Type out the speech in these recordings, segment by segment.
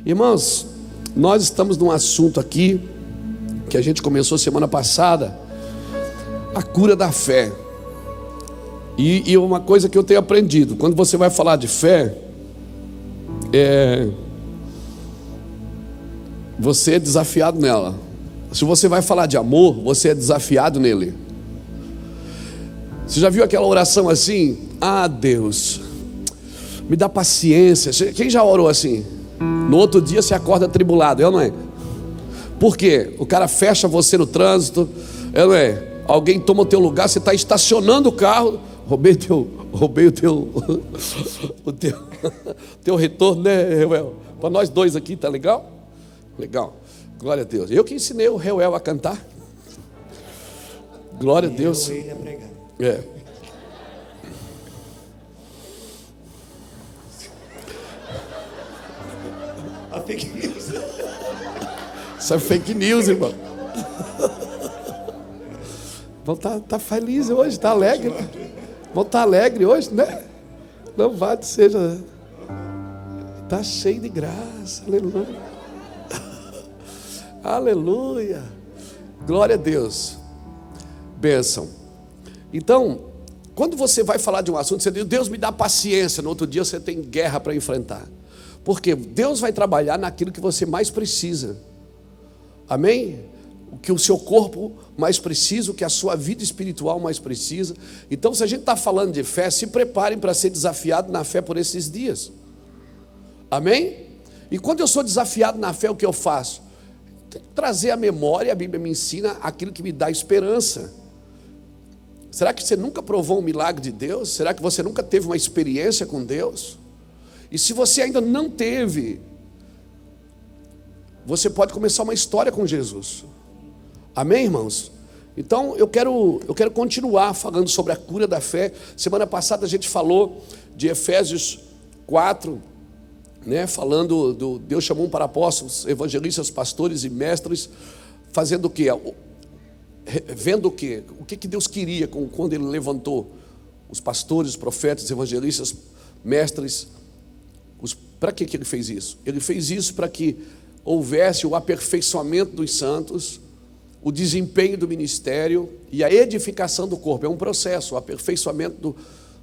Irmãos, nós estamos num assunto aqui que a gente começou semana passada, a cura da fé. E uma coisa que eu tenho aprendido, quando você vai falar de fé, você é desafiado nela. Se você vai falar de amor, você é desafiado nele. Você já viu aquela oração assim? Ah, Deus, me dá paciência. Quem já orou assim? No outro dia você acorda atribulado, não é? Por quê? O cara fecha você no trânsito, não é? Alguém toma o teu lugar, você está estacionando o carro, roubei o teu retorno, né, Reuel? Para nós dois aqui, tá legal? Legal, glória a Deus. Eu que ensinei o Reuel a cantar. Glória a Deus. É. A fake news. Isso é fake news, irmão. Vão tá feliz hoje, tá alegre. Vão estar alegre hoje, né? Louvado seja. Tá cheio de graça. Aleluia. Aleluia. Glória a Deus. Bênção. Então, quando você vai falar de um assunto, você diz, Deus me dá paciência. No outro dia você tem guerra para enfrentar. Porque Deus vai trabalhar naquilo que você mais precisa. Amém? O que o seu corpo mais precisa, o que a sua vida espiritual mais precisa. Então, se a gente está falando de fé, se preparem para ser desafiado na fé por esses dias. Amém? E quando eu sou desafiado na fé, o que eu faço? Tenho que trazer à memória, a Bíblia me ensina aquilo que me dá esperança. Será que você nunca provou um milagre de Deus? Será que você nunca teve uma experiência com Deus? E se você ainda não teve, você pode começar uma história com Jesus. Amém, irmãos? Então eu quero continuar falando sobre a cura da fé. Semana passada a gente falou de Efésios 4, né? Falando do Deus chamou para apóstolos, evangelistas, pastores e mestres, fazendo o quê? Vendo o quê? O que Deus queria quando Ele levantou os pastores, os profetas, os evangelistas, mestres. Para que Ele fez isso? Ele fez isso para que houvesse o aperfeiçoamento dos santos, o desempenho do ministério e a edificação do corpo. É um processo. O aperfeiçoamento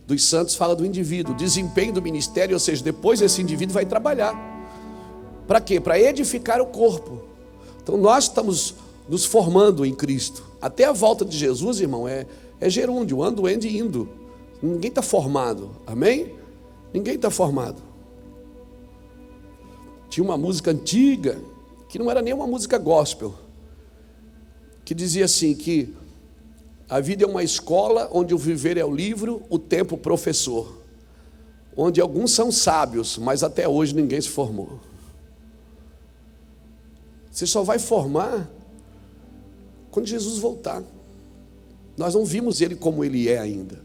dos santos fala do indivíduo, o desempenho do ministério, ou seja, depois esse indivíduo vai trabalhar. Para quê? Para edificar o corpo. Então nós estamos nos formando em Cristo. Até a volta de Jesus, irmão, é gerúndio, ando, ende, indo. Ninguém está formado, amém? Ninguém está formado. Tinha uma música antiga, que não era nem uma música gospel, que dizia assim, que a vida é uma escola onde o viver é o livro, o tempo o professor. Onde alguns são sábios, mas até hoje ninguém se formou. Você só vai formar quando Jesus voltar. Nós não vimos Ele como Ele é ainda.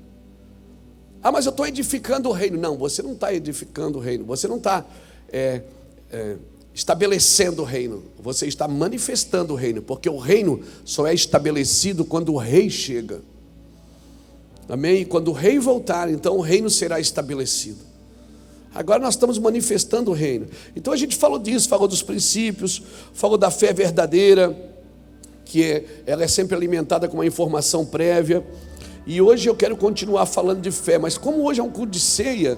Ah, mas eu estou edificando o reino. Não, você não está edificando o reino. Você não está estabelecendo o reino. Você está manifestando o reino. Porque o reino só é estabelecido quando o rei chega. Amém? E quando o rei voltar, então o reino será estabelecido. Agora nós estamos manifestando o reino. Então a gente falou disso, falou dos princípios, falou da fé verdadeira, que ela é sempre alimentada com uma informação prévia. E hoje eu quero continuar falando de fé, mas como hoje é um culto de ceia,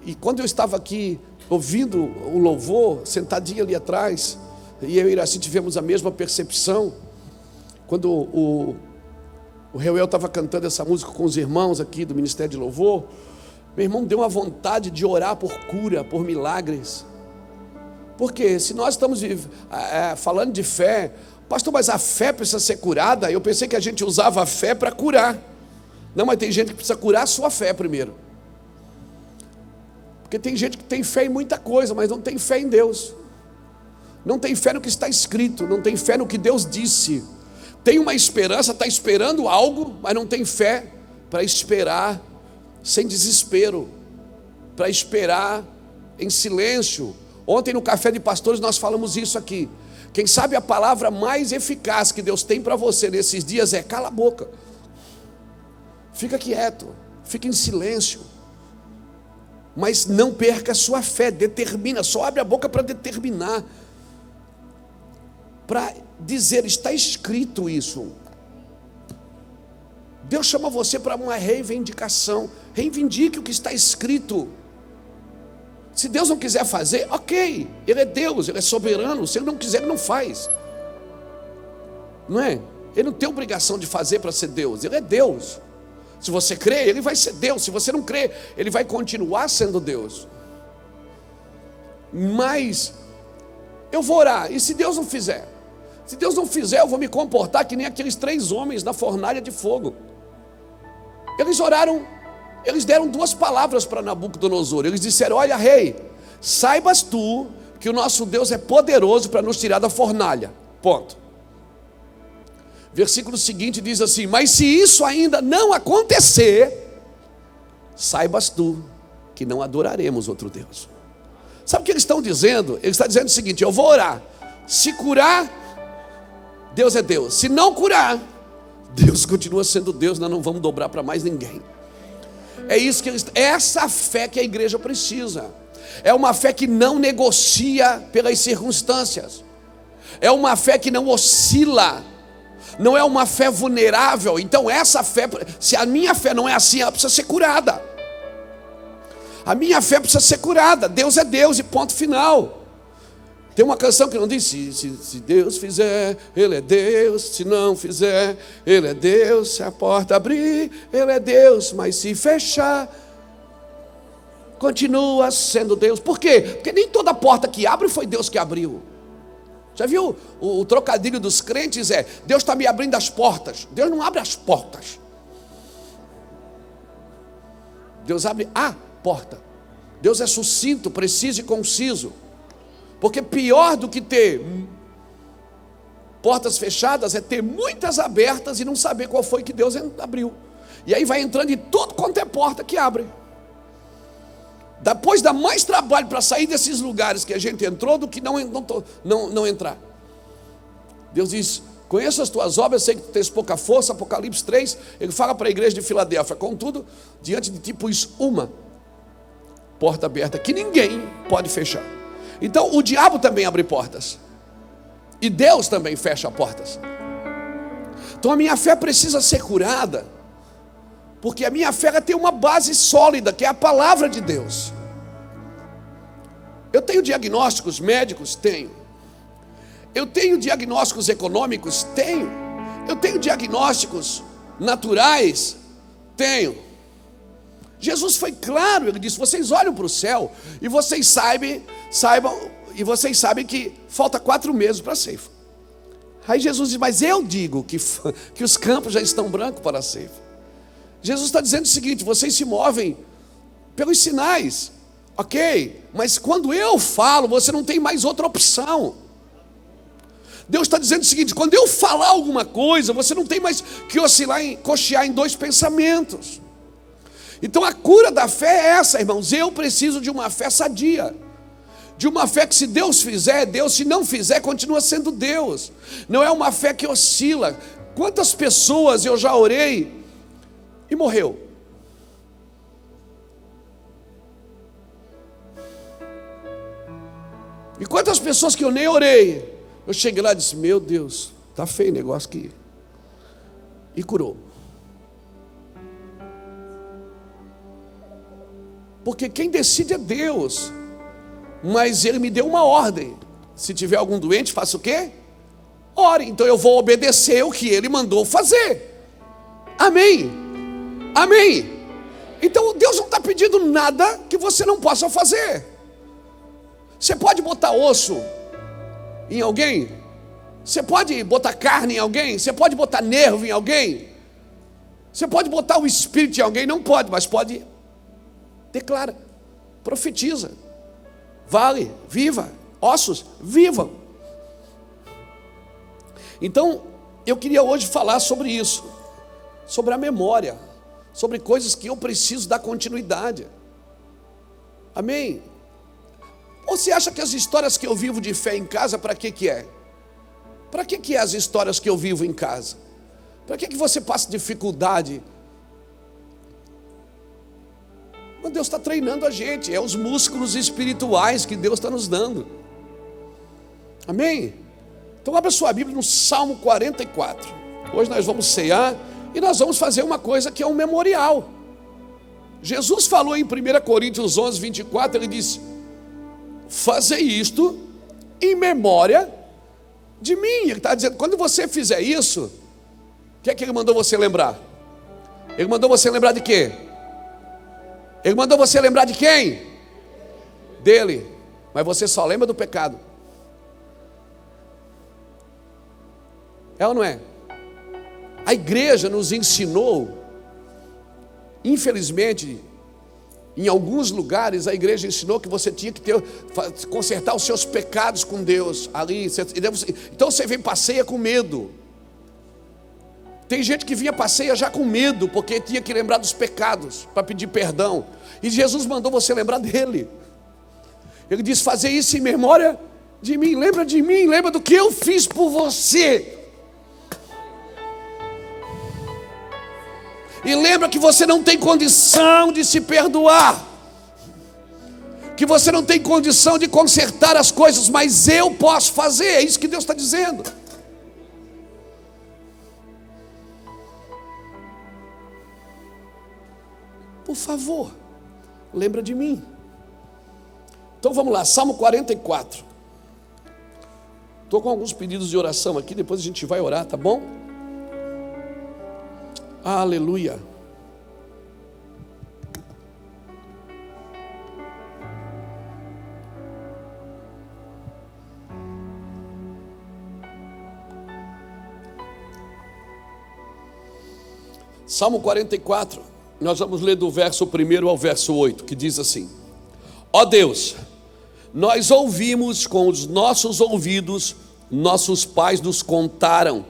e quando eu estava aqui ouvindo o louvor, sentadinho ali atrás, e eu e Iraci tivemos a mesma percepção, quando o Reuel estava cantando essa música com os irmãos aqui do Ministério de Louvor, meu irmão deu uma vontade de orar por cura, por milagres. Porque se nós estamos falando de fé, pastor, mas a fé precisa ser curada? Eu pensei que a gente usava a fé para curar. Não, mas tem gente que precisa curar a sua fé primeiro. Porque tem gente que tem fé em muita coisa, mas não tem fé em Deus. Não tem fé no que está escrito, não tem fé no que Deus disse. Tem uma esperança, está esperando algo, mas não tem fé para esperar sem desespero, para esperar em silêncio. Ontem no Café de Pastores nós falamos isso aqui. Quem sabe a palavra mais eficaz que Deus tem para você nesses dias é cala a boca. Fica quieto, fica em silêncio. Mas não perca a sua fé, determina, só abre a boca para determinar, para dizer, está escrito isso. Deus chama você para uma reivindicação, reivindique o que está escrito. Se Deus não quiser fazer, ok, Ele é Deus, Ele é soberano, se Ele não quiser, Ele não faz. Não é? Ele não tem obrigação de fazer para ser Deus, Ele é Deus. Se você crê, Ele vai ser Deus. Se você não crê, Ele vai continuar sendo Deus. Mas eu vou orar, e se Deus não fizer? Se Deus não fizer, eu vou me comportar que nem aqueles 3 homens na fornalha de fogo. Eles oraram, eles deram 2 palavras para Nabucodonosor. Eles disseram, olha rei, saibas tu que o nosso Deus é poderoso para nos tirar da fornalha. Ponto. Versículo seguinte diz assim, mas se isso ainda não acontecer, saibas tu que não adoraremos outro Deus. Sabe o que eles estão dizendo? Eles estão dizendo o seguinte, eu vou orar, se curar, Deus é Deus, se não curar, Deus continua sendo Deus, nós não vamos dobrar para mais ninguém. É isso que essa fé que a igreja precisa, é uma fé que não negocia pelas circunstâncias, é uma fé que não oscila, não é uma fé vulnerável. Então essa fé, se a minha fé não é assim, ela precisa ser curada. A minha fé precisa ser curada. Deus é Deus e ponto final. Tem uma canção que não diz, se Deus fizer, Ele é Deus. Se não fizer, Ele é Deus. Se a porta abrir, Ele é Deus. Mas se fechar, continua sendo Deus. Por quê? Porque nem toda porta que abre foi Deus que abriu. Já viu o trocadilho dos crentes é, Deus está me abrindo as portas. Deus não abre as portas. Deus abre a porta. Deus é sucinto, preciso e conciso. Porque pior do que ter portas fechadas é ter muitas abertas e não saber qual foi que Deus abriu. E aí vai entrando em tudo quanto é porta que abre. Depois dá mais trabalho para sair desses lugares que a gente entrou do que não entrar. Deus diz, conheço as tuas obras, sei que tu tens pouca força. Apocalipse 3, ele fala para a igreja de Filadélfia, contudo, diante de ti pus uma porta aberta que ninguém pode fechar. Então o diabo também abre portas, e Deus também fecha portas. Então a minha fé precisa ser curada, porque a minha fé tem uma base sólida, que é a palavra de Deus. Eu tenho diagnósticos médicos? Tenho. Eu tenho diagnósticos econômicos? Tenho. Eu tenho diagnósticos naturais? Tenho. Jesus foi claro, ele disse, vocês olham para o céu e vocês sabem que falta 4 meses para a ceifa. Aí Jesus diz, mas eu digo que os campos já estão brancos para a ceifa. Jesus está dizendo o seguinte, vocês se movem pelos sinais, ok? Mas quando eu falo, você não tem mais outra opção. Deus está dizendo o seguinte, quando eu falar alguma coisa, você não tem mais que cochear em 2 pensamentos. Então a cura da fé é essa, irmãos, eu preciso de uma fé sadia. De uma fé que se Deus fizer, é Deus, se não fizer, continua sendo Deus. Não é uma fé que oscila. Quantas pessoas eu já orei e morreu? E quantas pessoas que eu nem orei, eu cheguei lá e disse, meu Deus, está feio o negócio aqui. E curou. Porque quem decide é Deus. Mas Ele me deu uma ordem. Se tiver algum doente, faça o quê? Ore. Então eu vou obedecer o que Ele mandou fazer. Amém. Amém. Então Deus não está pedindo nada que você não possa fazer. Você pode botar osso em alguém? Você pode botar carne em alguém? Você pode botar nervo em alguém? Você pode botar o espírito em alguém? Não pode, mas pode. Declara, profetiza, vale, viva, ossos, vivam. Então, eu queria hoje falar sobre isso, sobre a memória, sobre coisas que eu preciso dar continuidade. Amém? Ou você acha que as histórias que eu vivo de fé em casa, para que é? Para que é as histórias que eu vivo em casa? Para que você passa dificuldade? Quando Deus está treinando a gente, é os músculos espirituais que Deus está nos dando. Amém? Então abra sua Bíblia no Salmo 44. Hoje nós vamos cear e nós vamos fazer uma coisa que é um memorial. Jesus falou em 1 Coríntios 11, 24, ele disse: fazei isto em memória de mim. Ele está dizendo, quando você fizer isso, o que é que ele mandou você lembrar? Ele mandou você lembrar de quê? Ele mandou você lembrar de quem? Dele. Mas você só lembra do pecado. É ou não é? A igreja nos ensinou, infelizmente, em alguns lugares a igreja ensinou que você tinha que consertar os seus pecados com Deus ali. Então você vem para a ceia com medo. Tem gente que vinha para a ceia já com medo, porque tinha que lembrar dos pecados para pedir perdão. E Jesus mandou você lembrar dele. Ele disse: fazer isso em memória de mim. Lembra de mim, lembra do que eu fiz por você. E lembra que você não tem condição de se perdoar, que você não tem condição de consertar as coisas, mas eu posso fazer. É isso que Deus está dizendo. Por favor, lembra de mim. Então vamos lá, Salmo 44. Estou com alguns pedidos de oração aqui, depois a gente vai orar, tá bom? Aleluia. Salmo 44, nós vamos ler do verso 1 ao verso 8, que diz assim: ó Deus, nós ouvimos com os nossos ouvidos, nossos pais nos contaram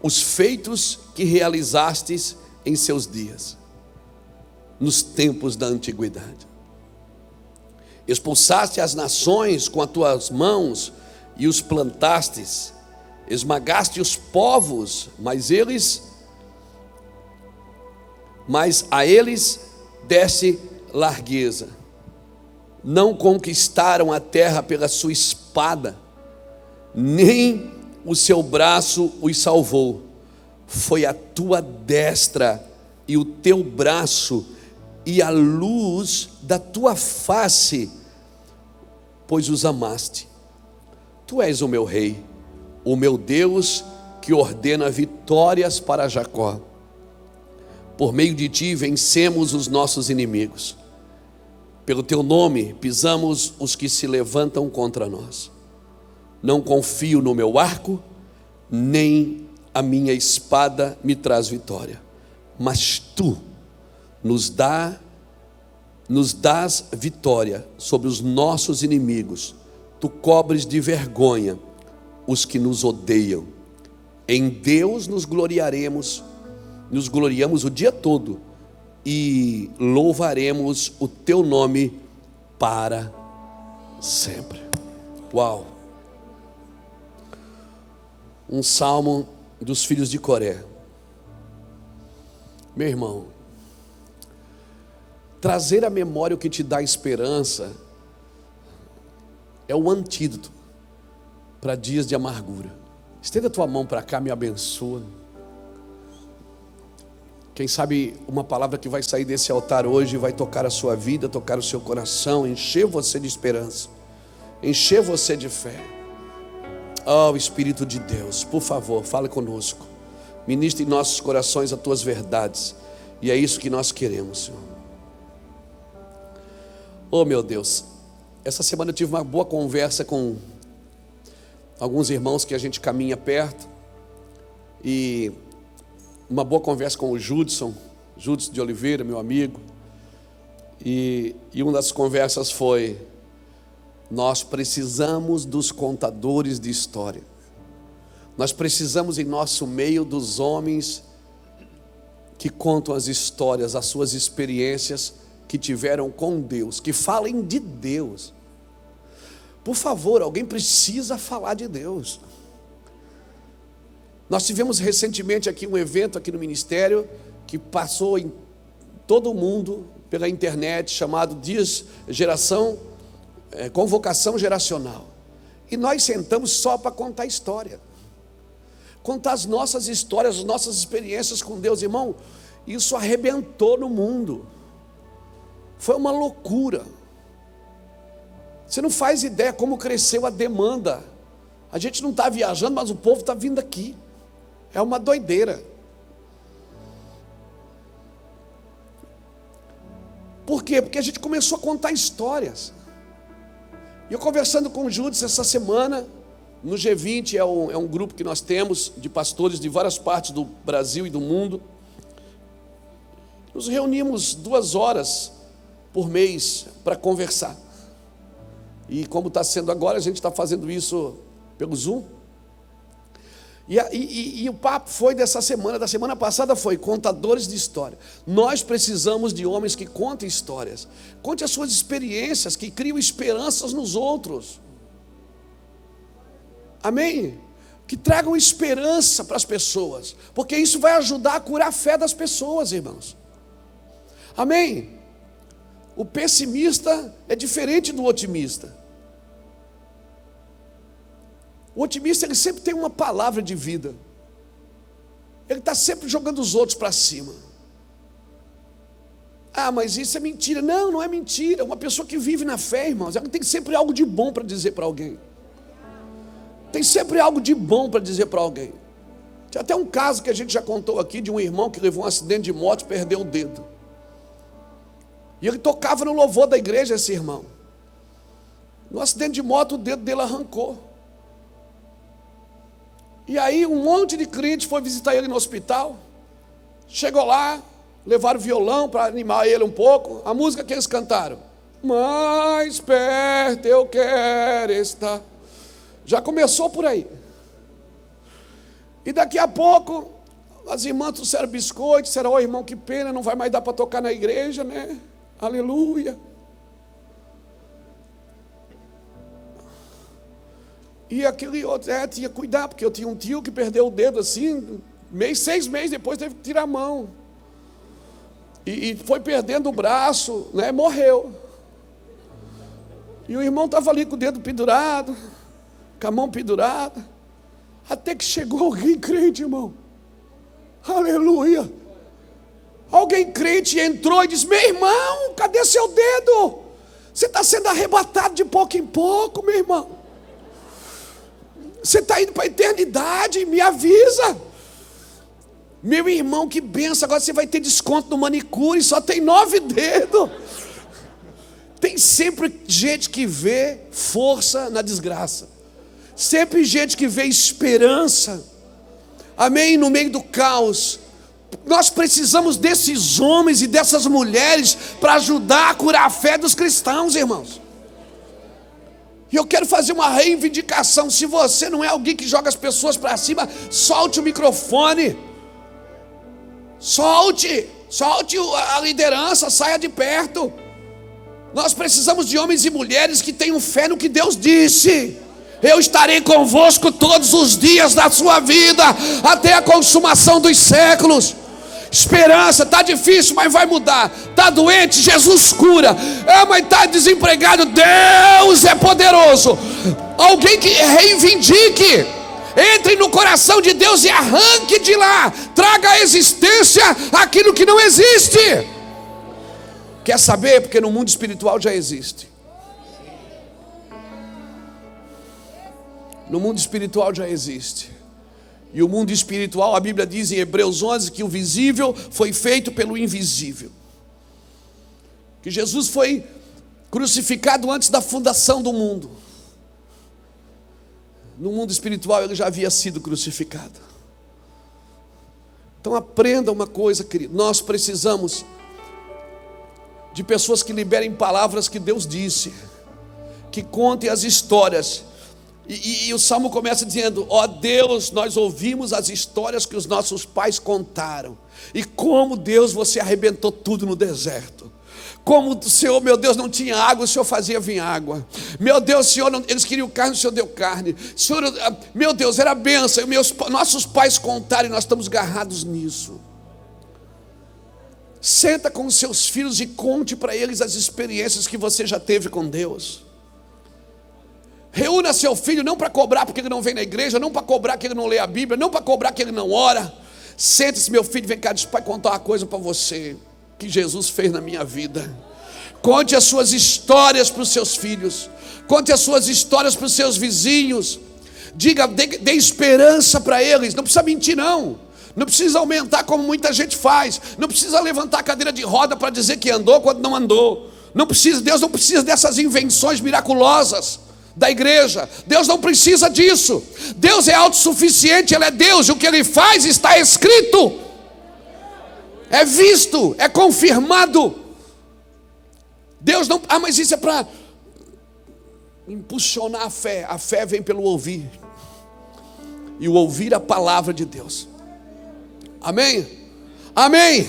os feitos que realizastes em seus dias, nos tempos da antiguidade. Expulsaste as nações com as tuas mãos e os plantastes, esmagaste os povos, mas a eles deste largueza. Não conquistaram a terra pela sua espada, nem o seu braço os salvou. Foi a tua destra e o teu braço e a luz da tua face, pois os amaste. Tu és o meu rei, o meu Deus, que ordena vitórias para Jacó. Por meio de ti vencemos os nossos inimigos. Pelo teu nome pisamos os que se levantam contra nós. Não confio no meu arco, nem a minha espada me traz vitória. Mas tu nos dás vitória sobre os nossos inimigos. Tu cobres de vergonha os que nos odeiam. Em Deus nos gloriamos o dia todo e louvaremos o teu nome para sempre. Uau! Um salmo dos filhos de Coré. Meu irmão, trazer à memória o que te dá esperança é o antídoto para dias de amargura. Estenda a tua mão para cá, me abençoa. Quem sabe uma palavra que vai sair desse altar hoje vai tocar a sua vida, tocar o seu coração, encher você de esperança, encher você de fé. Oh, Espírito de Deus, por favor, fale conosco. Ministre em nossos corações as tuas verdades. E é isso que nós queremos, Senhor. Oh, meu Deus, essa semana eu tive uma boa conversa com alguns irmãos que a gente caminha perto. E uma boa conversa com o Judson de Oliveira, meu amigo. E uma das conversas foi: nós precisamos dos contadores de história. Nós precisamos em nosso meio dos homens que contam as histórias, as suas experiências que tiveram com Deus, que falem de Deus. Por favor, alguém precisa falar de Deus. Nós tivemos recentemente aqui um evento aqui no ministério que passou em todo o mundo, pela internet chamado Convocação Geracional. E nós sentamos só para contar história. Contar as nossas histórias, as nossas experiências com Deus, irmão. Isso arrebentou no mundo. Foi uma loucura. Você não faz ideia como cresceu a demanda. A gente não está viajando, mas o povo está vindo aqui. É uma doideira. Por quê? Porque a gente começou a contar histórias. E eu conversando com o Judas essa semana, no G20, é um grupo que nós temos de pastores de várias partes do Brasil e do mundo. Nos reunimos 2 horas por mês para conversar. E como está sendo agora, a gente está fazendo isso pelo Zoom. E o papo foi da semana passada foi contadores de história. Nós precisamos de homens que contem histórias. Conte as suas experiências, que criam esperanças nos outros. Amém? Que tragam esperança para as pessoas, porque isso vai ajudar a curar a fé das pessoas, irmãos. Amém? O pessimista é diferente do otimista. O otimista, ele sempre tem uma palavra de vida. Ele está sempre jogando os outros para cima. Ah, mas isso é mentira. Não, não é mentira. Uma pessoa que vive na fé, irmãos, ela tem sempre algo de bom para dizer para alguém. Tem sempre algo de bom para dizer para alguém. Tinha até um caso que a gente já contou aqui, de um irmão que levou um acidente de moto e perdeu o dedo. E ele tocava no louvor da igreja, esse irmão. No acidente de moto, o dedo dele arrancou. E aí um monte de crente foi visitar ele no hospital. Chegou lá, levaram violão para animar ele um pouco. A música que eles cantaram: mais perto eu quero estar. Já começou por aí. E daqui a pouco, as irmãs trouxeram biscoito, disseram: ô irmão, que pena, não vai mais dar para tocar na igreja, né? Aleluia. E aquele outro, tinha que cuidar, porque eu tinha um tio que perdeu o dedo assim, 6 meses depois teve que tirar a mão. E foi perdendo o braço, né? Morreu. E o irmão estava ali com o dedo pendurado, com a mão pendurada, até que chegou alguém crente, irmão. Aleluia. Alguém crente entrou e disse: meu irmão, cadê seu dedo? Você está sendo arrebatado de pouco em pouco, meu irmão. Você está indo para a eternidade, me avisa. Meu irmão, que benção, agora você vai ter desconto no manicure, só tem 9 dedos. Tem sempre gente que vê força na desgraça. Sempre gente que vê esperança. Amém? No meio do caos. Nós precisamos desses homens e dessas mulheres para ajudar a curar a fé dos cristãos, irmãos. E eu quero fazer uma reivindicação. Se você não é alguém que joga as pessoas para cima, solte o microfone. Solte a liderança, saia de perto. Nós precisamos de homens e mulheres que tenham fé no que Deus disse. Eu estarei convosco todos os dias da sua vida, até a consumação dos séculos. Esperança, está difícil, mas vai mudar. Está doente, Jesus cura. Mas está desempregado, Deus é poderoso. Alguém que reivindique, entre no coração de Deus e arranque de lá, traga à existência aquilo que não existe. Quer saber? Porque no mundo espiritual já existe. No mundo espiritual já existe. E o mundo espiritual, a Bíblia diz em Hebreus 11 que o visível foi feito pelo invisível. Que Jesus foi crucificado antes da fundação do mundo. No mundo espiritual ele já havia sido crucificado. Então aprenda uma coisa, querido. Nós precisamos de pessoas que liberem palavras que Deus disse, que contem as histórias. E o Salmo começa dizendo: ó Deus, nós ouvimos as histórias que os nossos pais contaram. E como, Deus, você arrebentou tudo no deserto. Como o Senhor, meu Deus, não tinha água, o Senhor fazia vir água. Meu Deus, Senhor, eles queriam carne, o Senhor deu carne. Senhor, meu Deus, era bênção. Nossos pais contaram e nós estamos agarrados nisso. Senta com os seus filhos e conte para eles as experiências que você já teve com Deus. Reúna seu filho não para cobrar porque ele não vem na igreja, não para cobrar que ele não lê a Bíblia, não para cobrar que ele não ora. Sente-se, meu filho, vem cá, deixa o pai contar uma coisa para você que Jesus fez na minha vida. Conte as suas histórias para os seus filhos, conte as suas histórias para os seus vizinhos. Diga, dê esperança para eles. Não precisa mentir, não precisa aumentar como muita gente faz, não precisa levantar a cadeira de roda para dizer que andou quando não andou. Não precisa, Deus não precisa dessas invenções miraculosas da igreja. Deus não precisa disso. Deus é autossuficiente, Ele é Deus, e o que Ele faz está escrito, é visto, é confirmado. Deus não, mas isso é para impulsionar a fé. A fé vem pelo ouvir, e o ouvir a palavra de Deus. Amém? Amém?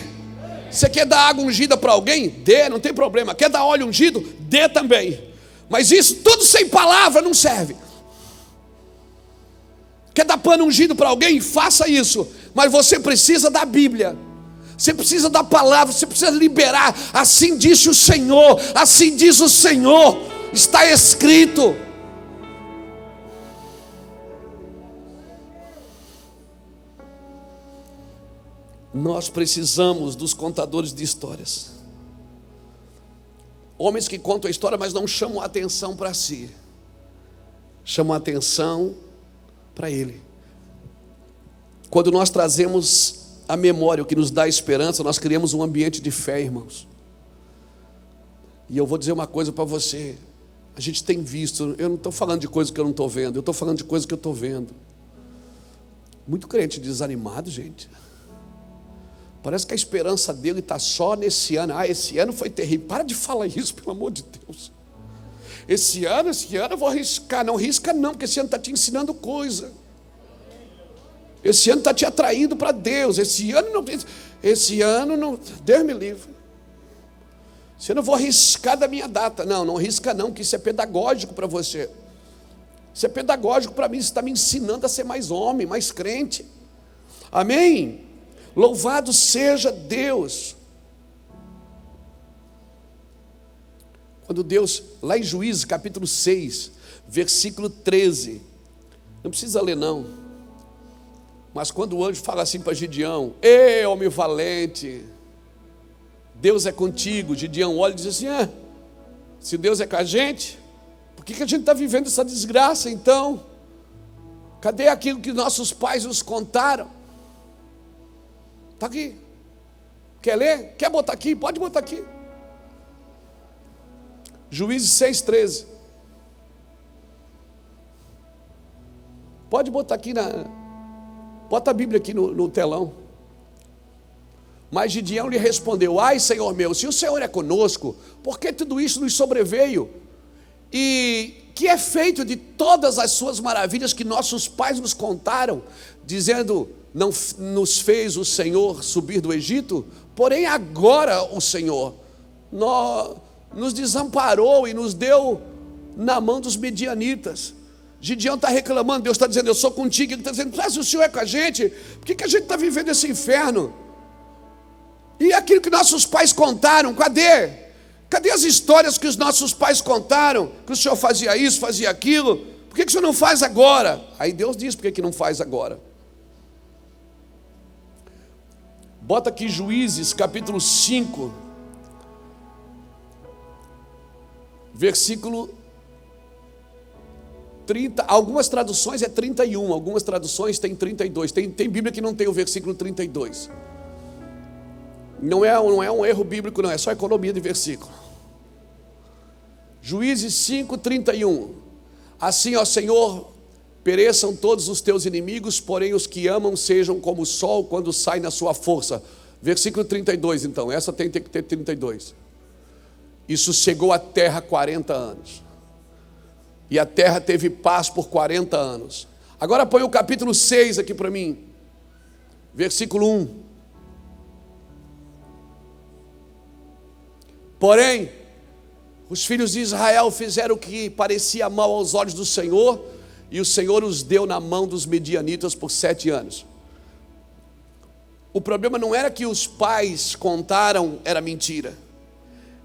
Você quer dar água ungida para alguém? Dê, não tem problema. Quer dar óleo ungido? Dê também. Mas isso tudo sem palavra não serve. Quer dar pano ungido para alguém? Faça isso. Mas você precisa da Bíblia, você precisa da palavra, você precisa liberar. Assim disse o Senhor, assim diz o Senhor, está escrito. Nós precisamos dos contadores de histórias. Homens que contam a história, mas não chamam a atenção para si, chamam a atenção para Ele. Quando nós trazemos à memória o que nos dá esperança, nós criamos um ambiente de fé, irmãos. E eu vou dizer uma coisa para você. A gente tem visto, eu não estou falando de coisa que eu não estou vendo, eu estou falando de coisa que eu estou vendo. Muito crente desanimado, gente. Parece que a esperança dele está só nesse ano. Esse ano foi terrível. Para de falar isso, pelo amor de Deus. Esse ano eu vou arriscar. Não risca não, porque esse ano está te ensinando coisa. Esse ano está te atraindo para Deus. Esse ano não, Deus me livre. Esse ano eu vou arriscar da minha data. Não risca não, que isso é pedagógico para você. Isso é pedagógico para mim, isso está me ensinando a ser mais homem, mais crente. Amém? Louvado seja Deus. Quando Deus, lá em Juízes capítulo 6, versículo 13, não precisa ler não, mas quando o anjo fala assim para Gideão: ei, homem valente, Deus é contigo. Gideão olha e diz assim: se Deus é com a gente, por que a gente está vivendo essa desgraça então? Cadê aquilo que nossos pais nos contaram? Está aqui. Quer ler? Quer botar aqui? Pode botar aqui. Juízes 6,13. Pode botar aqui bota a Bíblia aqui no telão. Mas Gideão lhe respondeu: ai, Senhor meu, se o Senhor é conosco, por que tudo isso nos sobreveio? E que é feito de todas as suas maravilhas que nossos pais nos contaram, dizendo: não nos fez o Senhor subir do Egito? Porém agora o Senhor nos desamparou e nos deu na mão dos medianitas. Gideão está reclamando, Deus está dizendo: eu sou contigo. Ele está dizendo: se o Senhor é com a gente, por que a gente está vivendo esse inferno? E aquilo que nossos pais contaram, cadê? Cadê as histórias que os nossos pais contaram? Que o Senhor fazia isso, fazia aquilo. Por que o Senhor não faz agora? Aí Deus diz por que não faz agora. Bota aqui Juízes capítulo 5, versículo 30. Algumas traduções é 31, algumas traduções tem 32. Tem Bíblia que não tem o versículo 32. Não é um erro bíblico, não, é só economia de versículo. Juízes 5, 31. Assim, ó Senhor, pereçam todos os teus inimigos, porém os que amam sejam como o sol quando sai na sua força. Versículo 32, então, essa tem que ter 32. E sossegou a terra 40 anos. E a terra teve paz por 40 anos. Agora põe o capítulo 6 aqui para mim. Versículo 1. Porém, os filhos de Israel fizeram o que parecia mal aos olhos do Senhor, e o Senhor os deu na mão dos medianitas por 7 anos. O problema não era que os pais contaram, era mentira.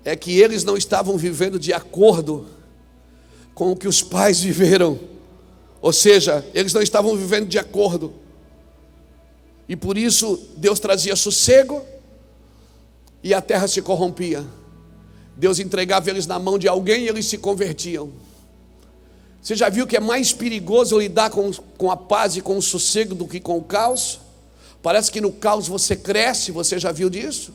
É que eles não estavam vivendo de acordo com o que os pais viveram. Ou seja, eles não estavam vivendo de acordo. E por isso Deus trazia sossego e a terra se corrompia. Deus entregava eles na mão de alguém e eles se convertiam. Você já viu que é mais perigoso lidar com a paz e com o sossego do que com o caos? Parece que no caos você cresce, você já viu disso?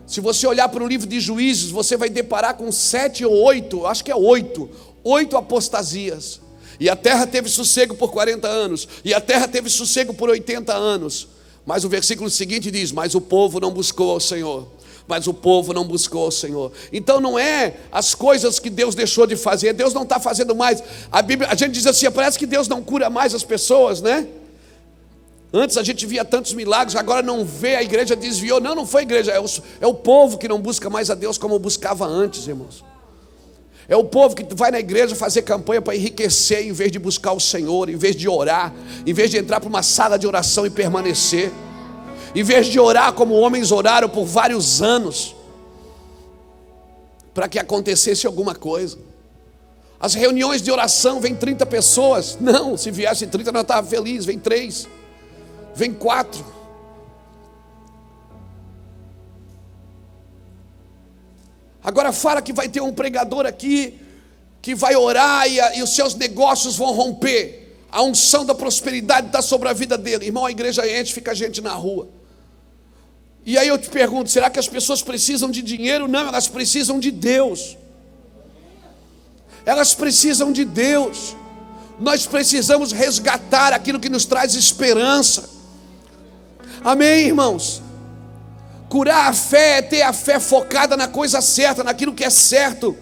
Se você olhar para o livro de Juízes, você vai deparar com 7 ou 8, acho que é 8 apostasias. E a terra teve sossego por 40 anos, e a terra teve sossego por 80 anos. Mas o versículo seguinte diz: mas o povo não buscou ao Senhor. Mas o povo não buscou ao Senhor. Então não é as coisas que Deus deixou de fazer, Deus não está fazendo mais. A gente diz assim, parece que Deus não cura mais as pessoas, né? Antes a gente via tantos milagres, agora não vê, a igreja desviou. Não foi a igreja, é o povo que não busca mais a Deus como buscava antes, irmãos. É o povo que vai na igreja fazer campanha para enriquecer, em vez de buscar o Senhor, em vez de orar, em vez de entrar para uma sala de oração e permanecer, em vez de orar como homens oraram por vários anos, para que acontecesse alguma coisa. As reuniões de oração, vem 30 pessoas. Não, se viesse 30 nós estávamos felizes, vem 3, vem 4. Agora fala que vai ter um pregador aqui, que vai orar e os seus negócios vão romper. A unção da prosperidade está sobre a vida dele. Irmão, a igreja enche, fica gente na rua. E aí eu te pergunto, será que as pessoas precisam de dinheiro? Não, elas precisam de Deus. Elas precisam de Deus. Nós precisamos resgatar aquilo que nos traz esperança. Amém, irmãos? Curar a fé é ter a fé focada na coisa certa, naquilo que é certo.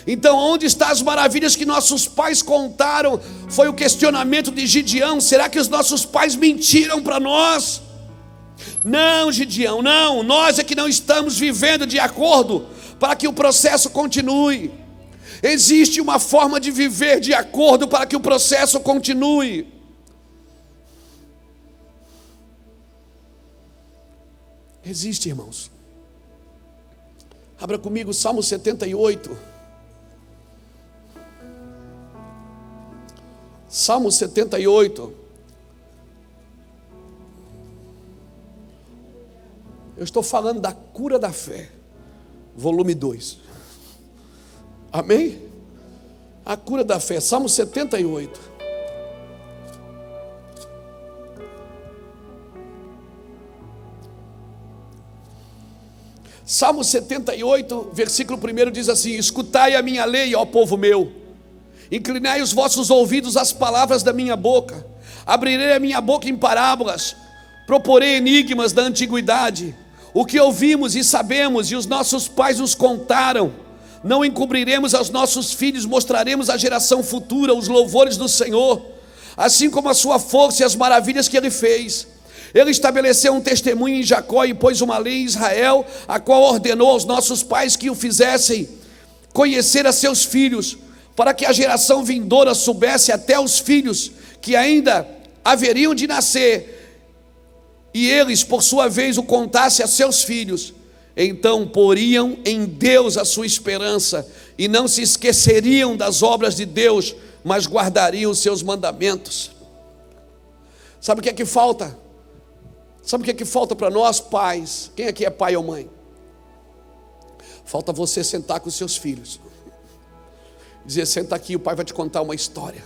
Então, onde estão as maravilhas que nossos pais contaram? Foi o questionamento de Gideão. Será que os nossos pais mentiram para nós? Não, Gideão, não. Nós é que não estamos vivendo de acordo para que o processo continue. Existe uma forma de viver de acordo para que o processo continue. Existe, irmãos. Abra comigo Salmo 78. Salmo 78. Eu estou falando da cura da fé, volume 2. Amém? A cura da fé, Salmo 78. Salmo 78, versículo 1 diz assim: escutai a minha lei, ó povo meu, inclinai os vossos ouvidos às palavras da minha boca, abrirei a minha boca em parábolas, proporei enigmas da antiguidade, o que ouvimos e sabemos e os nossos pais nos contaram, não encobriremos aos nossos filhos, mostraremos à geração futura os louvores do Senhor, assim como a sua força e as maravilhas que Ele fez. Ele estabeleceu um testemunho em Jacó e pôs uma lei em Israel, a qual ordenou aos nossos pais que o fizessem conhecer a seus filhos, para que a geração vindoura soubesse até os filhos que ainda haveriam de nascer, e eles, por sua vez, o contassem a seus filhos. Então poriam em Deus a sua esperança, e não se esqueceriam das obras de Deus, mas guardariam os seus mandamentos. Sabe o que é que falta? Sabe o que é que falta para nós, pais? Quem aqui é pai ou mãe? Falta você sentar com os seus filhos, dizer: senta aqui, o pai vai te contar uma história.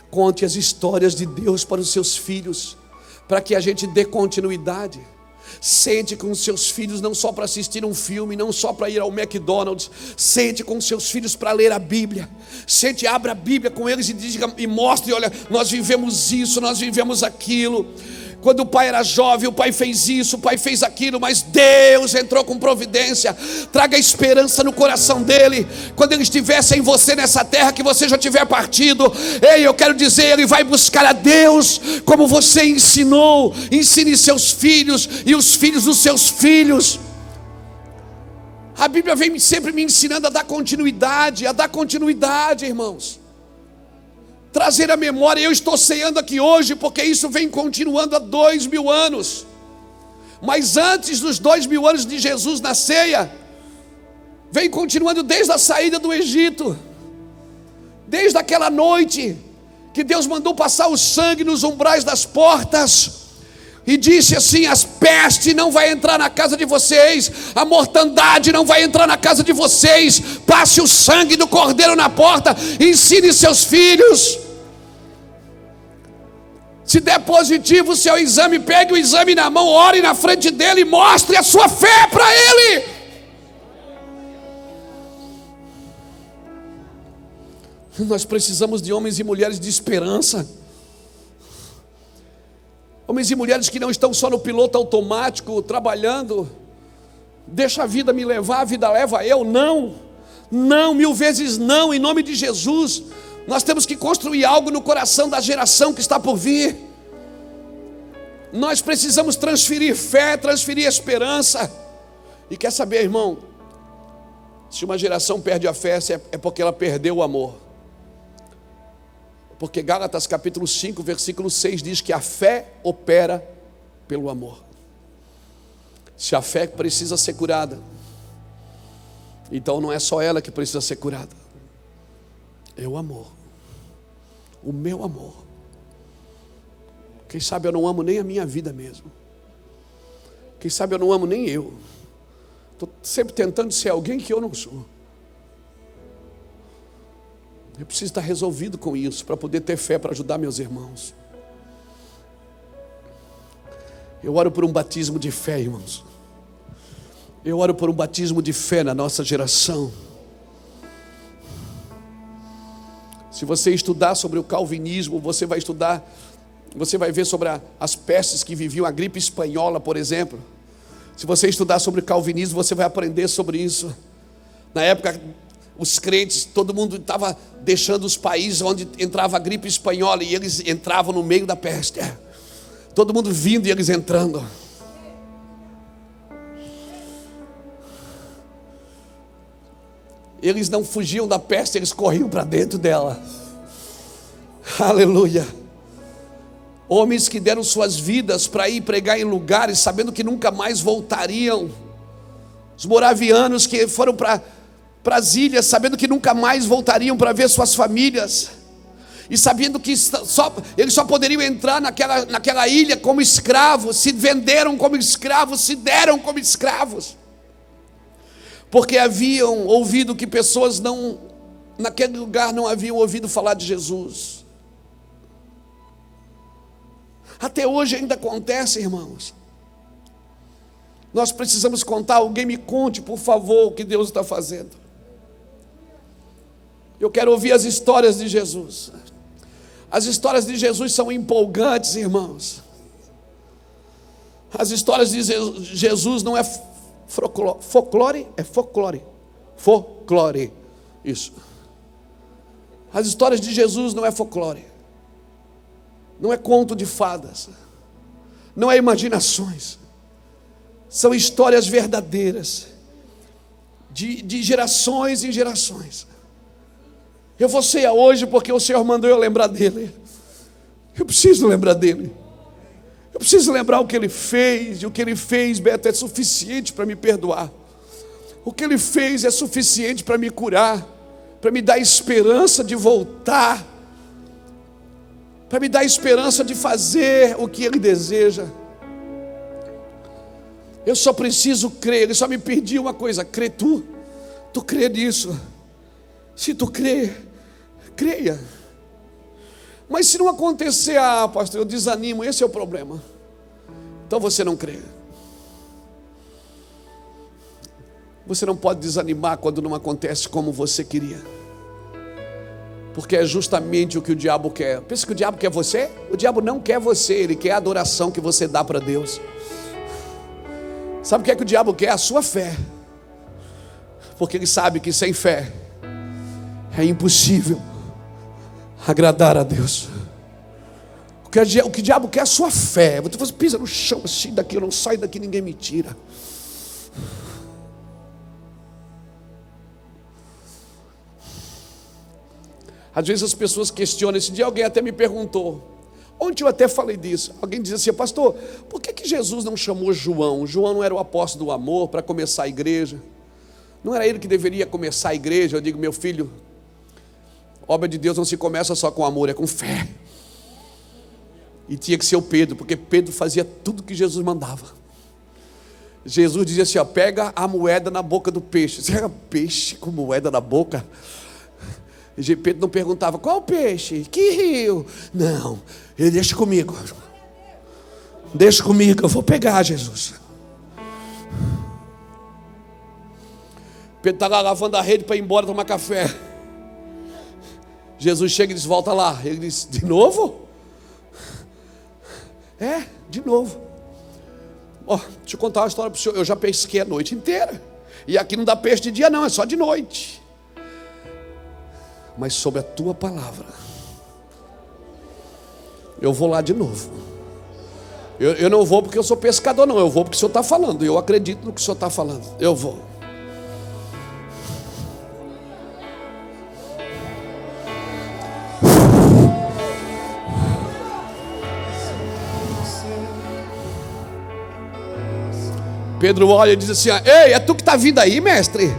Conte as histórias de Deus para os seus filhos, para que a gente dê continuidade. Sente com os seus filhos, não só para assistir um filme, não só para ir ao McDonald's. Sente com os seus filhos para ler a Bíblia. Sente, abra a Bíblia com eles e diga, e mostre: olha, nós vivemos isso, nós vivemos aquilo. Quando o pai era jovem, o pai fez isso, o pai fez aquilo, mas Deus entrou com providência. Traga esperança no coração dele. Quando ele estiver sem você nessa terra, que você já tiver partido, ei, eu quero dizer, ele vai buscar a Deus, como você ensinou. Ensine seus filhos e os filhos dos seus filhos. A Bíblia vem sempre me ensinando a dar continuidade, irmãos. trazer a memória. Eu estou ceando aqui hoje porque isso vem continuando há 2000 anos. Mas antes dos 2000 anos de Jesus na ceia, vem continuando desde a saída do Egito, desde aquela noite que Deus mandou passar o sangue nos umbrais das portas e disse assim: as pestes não vai entrar na casa de vocês, a mortandade não vai entrar na casa de vocês. Passe o sangue do cordeiro na porta, ensine seus filhos. Se der positivo o seu exame, pegue o exame na mão, ore na frente dele e mostre a sua fé para ele. Nós precisamos de homens e mulheres de esperança. Homens e mulheres que não estão só no piloto automático, trabalhando. Deixa a vida me levar, a vida leva eu. Não, não, 1000 vezes não, em nome de Jesus. Nós temos que construir algo no coração da geração que está por vir. Nós precisamos transferir fé, transferir esperança. E quer saber, irmão, se uma geração perde a fé, é porque ela perdeu o amor. Porque Gálatas capítulo 5, versículo 6 diz que a fé opera pelo amor. Se a fé precisa ser curada, então não é só ela que precisa ser curada, é o amor, o meu amor. Quem sabe eu não amo nem a minha vida mesmo. Quem sabe eu não amo nem eu. Estou sempre tentando ser alguém que eu não sou. Eu preciso estar resolvido com isso para poder ter fé para ajudar meus irmãos. Eu oro por um batismo de fé, irmãos. Eu oro por um batismo de fé na nossa geração. Se você estudar sobre o calvinismo, você vai ver sobre as pestes que viviam, a gripe espanhola, por exemplo. Se você estudar sobre o calvinismo, você vai aprender sobre isso. Na época, os crentes, todo mundo estava deixando os países onde entrava a gripe espanhola, e eles entravam no meio da peste. Todo mundo vindo e eles entrando. Eles não fugiam da peste, eles corriam para dentro dela. Aleluia. Homens que deram suas vidas para ir pregar em lugares, sabendo que nunca mais voltariam. Os moravianos que foram para as ilhas, sabendo que nunca mais voltariam para ver suas famílias. E sabendo que eles só poderiam entrar naquela ilha como escravos. Se venderam como escravos, se deram como escravos. Porque haviam ouvido que pessoas naquele lugar não haviam ouvido falar de Jesus. Até hoje ainda acontece, irmãos. Nós precisamos contar. Alguém me conte, por favor, o que Deus está fazendo. Eu quero ouvir as histórias de Jesus. As histórias de Jesus são empolgantes, irmãos. As histórias de Jesus não é folclore, é folclore. Folclore, isso. As histórias de Jesus não é folclore. Não é conto de fadas. Não é imaginações. São histórias verdadeiras. De gerações em gerações. Eu vou cear hoje porque o Senhor mandou eu lembrar dele. Eu preciso lembrar dele. Eu preciso lembrar o que ele fez. E o que ele fez, Beto, é suficiente para me perdoar. O que ele fez é suficiente para me curar, para me dar esperança de voltar, para me dar esperança de fazer o que ele deseja. Eu só preciso crer. Ele só me pediu uma coisa: crê tu. Tu crê nisso? Se tu crê, creia. Mas se não acontecer, pastor, eu desanimo. Esse é o problema. Então você não crê. Você não pode desanimar quando não acontece como você queria, porque é justamente o que o diabo quer. Pensa que o diabo quer você? O diabo não quer você, ele quer a adoração que você dá para Deus. Sabe o que é que o diabo quer? A sua fé. Porque ele sabe que sem fé é impossível agradar a Deus. O que o diabo quer é a sua fé. Você pisa no chão assim, daqui eu não saio daqui, ninguém me tira. Às vezes as pessoas questionam. Esse dia alguém até me perguntou, ontem eu até falei disso. Alguém dizia assim: pastor, por que Jesus não chamou João? João não era o apóstolo do amor para começar a igreja? Não era ele que deveria começar a igreja? Eu digo: meu filho, obra de Deus não se começa só com amor, é com fé. E tinha que ser o Pedro, porque Pedro fazia tudo que Jesus mandava. Jesus dizia assim: ó, pega a moeda na boca do peixe. Você era peixe com moeda na boca? E Pedro não perguntava: qual peixe? Que rio? Não, ele: deixa comigo. Deixa comigo, eu vou pegar, Jesus. Pedro está lá lavando a rede para ir embora tomar café. Jesus chega e diz: volta lá. Ele diz: de novo? É, de novo. Ó, deixa eu contar uma história para o senhor. Eu já pesquei a noite inteira. E aqui não dá peixe de dia não, é só de noite. Mas sobre a tua palavra, eu vou lá de novo. Eu não vou porque eu sou pescador não. Eu vou porque o senhor está falando. Eu acredito no que o senhor está falando. Eu vou. Pedro olha e diz assim: ei, é tu que está vindo aí, mestre?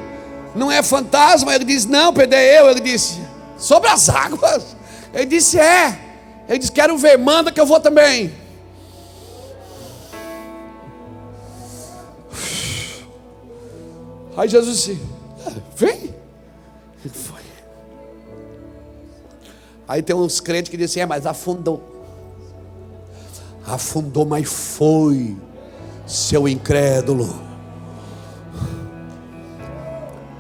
Não é fantasma? Ele diz: não, Pedro, é eu. Ele disse: sobre as águas? Ele disse: é. Ele disse: quero ver, manda que eu vou também. Aí Jesus disse: vem. Ele foi. Aí tem uns crentes que dizem: mas afundou. Afundou, mas foi. Seu incrédulo.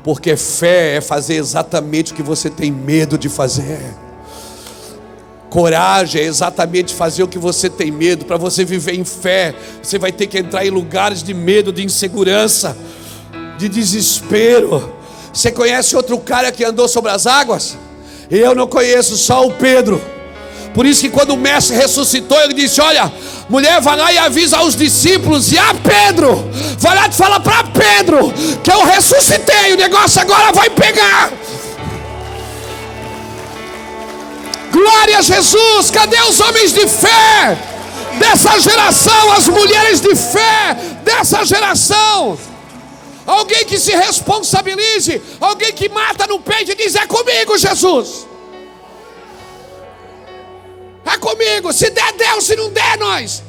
Porque fé é fazer exatamente o que você tem medo de fazer. Coragem é exatamente fazer o que você tem medo. Para você viver em fé, você vai ter que entrar em lugares de medo, de insegurança, de desespero. Você conhece outro cara que andou sobre as águas? Eu não conheço, só o Pedro. Por isso que quando o mestre ressuscitou, ele disse: olha, mulher, vai lá e avisa aos discípulos. E a Pedro, vai lá e fala para Pedro que eu ressuscitei. O negócio agora vai pegar. Glória a Jesus. Cadê os homens de fé dessa geração? As mulheres de fé dessa geração? Alguém que se responsabilize. Alguém que mata no peito e diz: é comigo, Jesus. É comigo, se der, Deus, se não der, nós.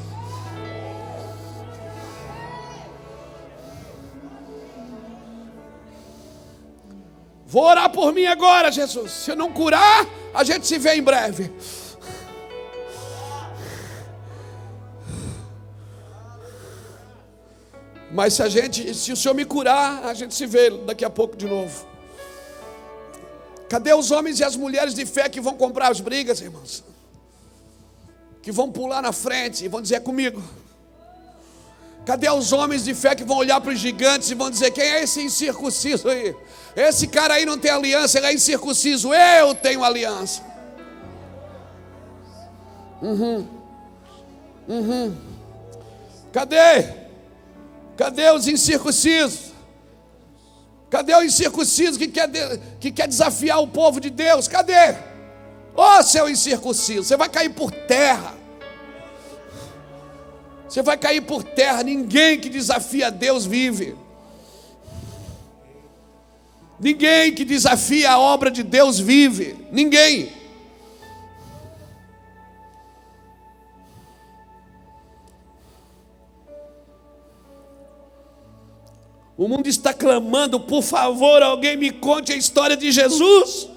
Vou orar por mim agora, Jesus. Se eu não curar, a gente se vê em breve. Mas se o Senhor me curar, a gente se vê daqui a pouco de novo. Cadê os homens e as mulheres de fé que vão comprar as brigas, irmãos? Que vão pular na frente e vão dizer: é comigo. Cadê os homens de fé que vão olhar para os gigantes e vão dizer: quem é esse incircunciso aí? Esse cara aí não tem aliança, ele é incircunciso. Eu tenho aliança. Cadê os incircuncisos? Cadê o incircunciso que quer desafiar o povo de Deus? Cadê? Ô, seu incircunciso, você vai cair por terra. Você vai cair por terra. Ninguém que desafia Deus vive. Ninguém que desafia a obra de Deus vive. Ninguém. O mundo está clamando: por favor, alguém me conte a história de Jesus.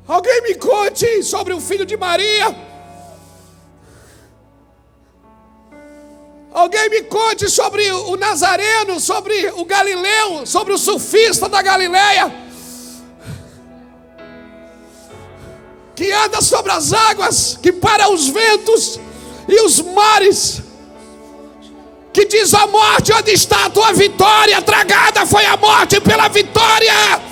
Alguém me conte sobre o filho de Maria. Alguém me conte sobre o Nazareno, sobre o Galileu, sobre o surfista da Galileia, que anda sobre as águas, que para os ventos e os mares, que diz à morte: onde está a tua vitória? Tragada foi a morte pela vitória.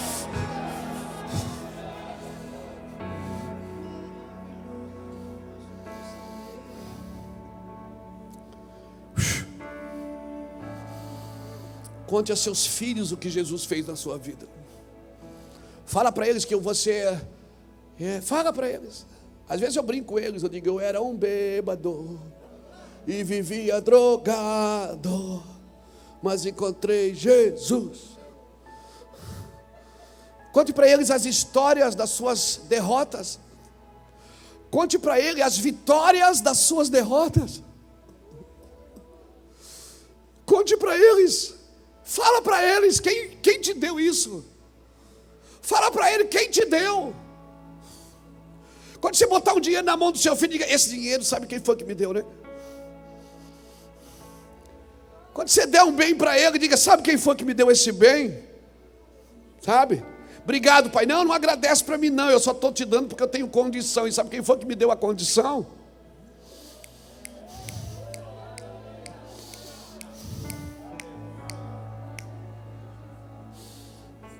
Conte a seus filhos o que Jesus fez na sua vida. Fala para eles que você fala para eles. Às vezes eu brinco com eles, eu digo, eu era um bêbado e vivia drogado, mas encontrei Jesus. Conte para eles as histórias das suas derrotas. Conte para eles as vitórias das suas derrotas. Conte para eles. Fala para eles quem te deu isso. Fala para ele quem te deu. Quando você botar um dinheiro na mão do seu filho, diga, esse dinheiro sabe quem foi que me deu, né? Quando você der um bem para ele, diga, sabe quem foi que me deu esse bem? Sabe? Obrigado, pai. Não agradece para mim não, eu só estou te dando porque eu tenho condição. E sabe quem foi que me deu a condição?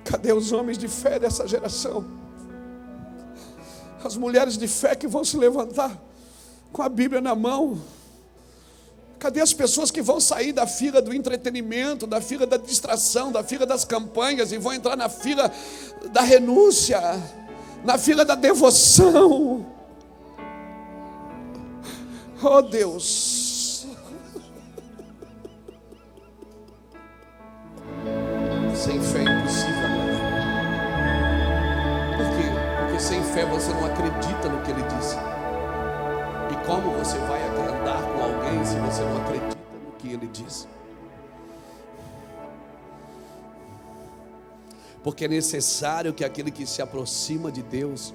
Cadê os homens de fé dessa geração? As mulheres de fé que vão se levantar com a Bíblia na mão. Cadê as pessoas que vão sair da fila do entretenimento, da fila da distração, da fila das campanhas e vão entrar na fila da renúncia, na fila da devoção? Oh Deus! Sem fé é impossível agradar. Por quê? Porque sem fé você não acredita no que ele disse. E como você vai andar com alguém se você não acredita no que ele diz? Porque é necessário que aquele que se aproxima de Deus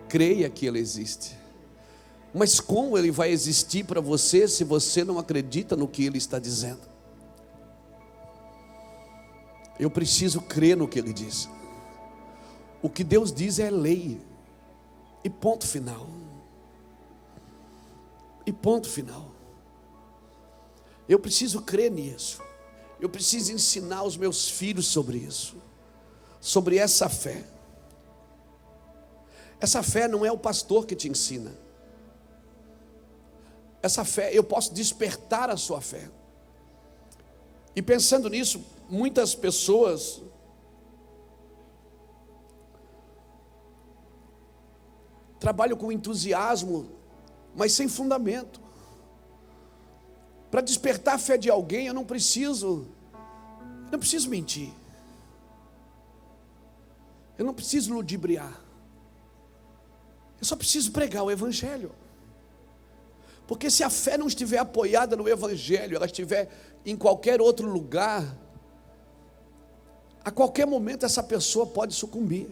creia que ele existe. Mas como ele vai existir para você se você não acredita no que ele está dizendo? Eu preciso crer no que ele diz. O que Deus diz é lei. E ponto final. E ponto final. Eu preciso crer nisso. Eu preciso ensinar os meus filhos sobre isso. Sobre essa fé. Essa fé não é o pastor que te ensina. Essa fé, eu posso despertar a sua fé. E pensando nisso, muitas pessoas trabalham com entusiasmo, mas sem fundamento. Para despertar a fé de alguém, eu não preciso mentir. Eu não preciso ludibriar. Eu só preciso pregar o Evangelho. Porque se a fé não estiver apoiada no Evangelho, ela estiver em qualquer outro lugar, a qualquer momento essa pessoa pode sucumbir.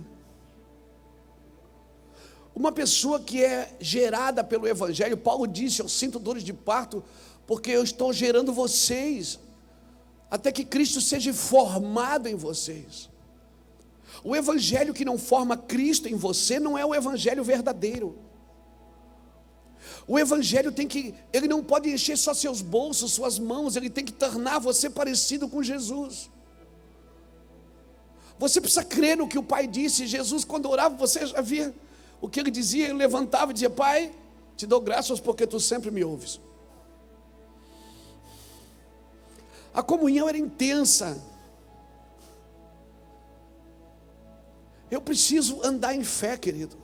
Uma pessoa que é gerada pelo Evangelho, Paulo disse, eu sinto dores de parto, porque eu estou gerando vocês, até que Cristo seja formado em vocês. O Evangelho que não forma Cristo em você, não é o Evangelho verdadeiro. O Evangelho ele não pode encher só seus bolsos, suas mãos, ele tem que tornar você parecido com Jesus. Você precisa crer no que o Pai disse. Jesus, quando orava, você já via o que ele dizia, ele levantava e dizia, Pai, te dou graças porque tu sempre me ouves. A comunhão era intensa. Eu preciso andar em fé, querido.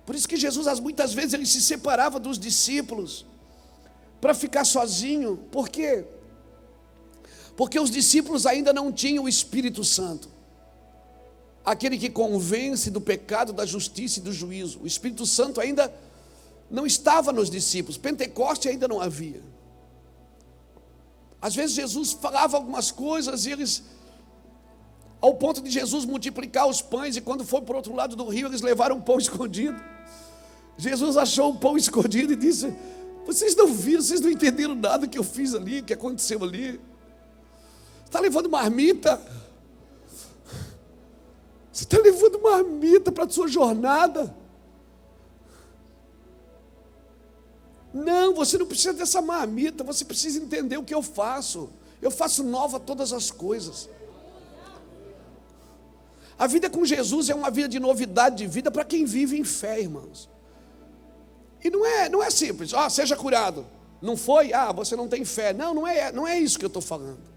Por isso que Jesus, muitas vezes, ele se separava dos discípulos para ficar sozinho. Por quê? Porque os discípulos ainda não tinham o Espírito Santo, aquele que convence do pecado, da justiça e do juízo. O Espírito Santo ainda não estava nos discípulos. Pentecoste ainda não havia. Às vezes Jesus falava algumas coisas e eles, ao ponto de Jesus multiplicar os pães, e quando foi para o outro lado do rio, eles levaram um pão escondido. Jesus achou um pão escondido e disse, vocês não viram, vocês não entenderam nada que eu fiz ali, que aconteceu ali. Está levando marmita? Você está levando marmita para a sua jornada? Não, você não precisa dessa marmita, você precisa entender o que eu faço. Eu faço nova todas as coisas. A vida com Jesus é uma vida de novidade de vida para quem vive em fé, irmãos. E não é simples, seja curado. Não foi? Você não tem fé. Não é isso que eu estou falando.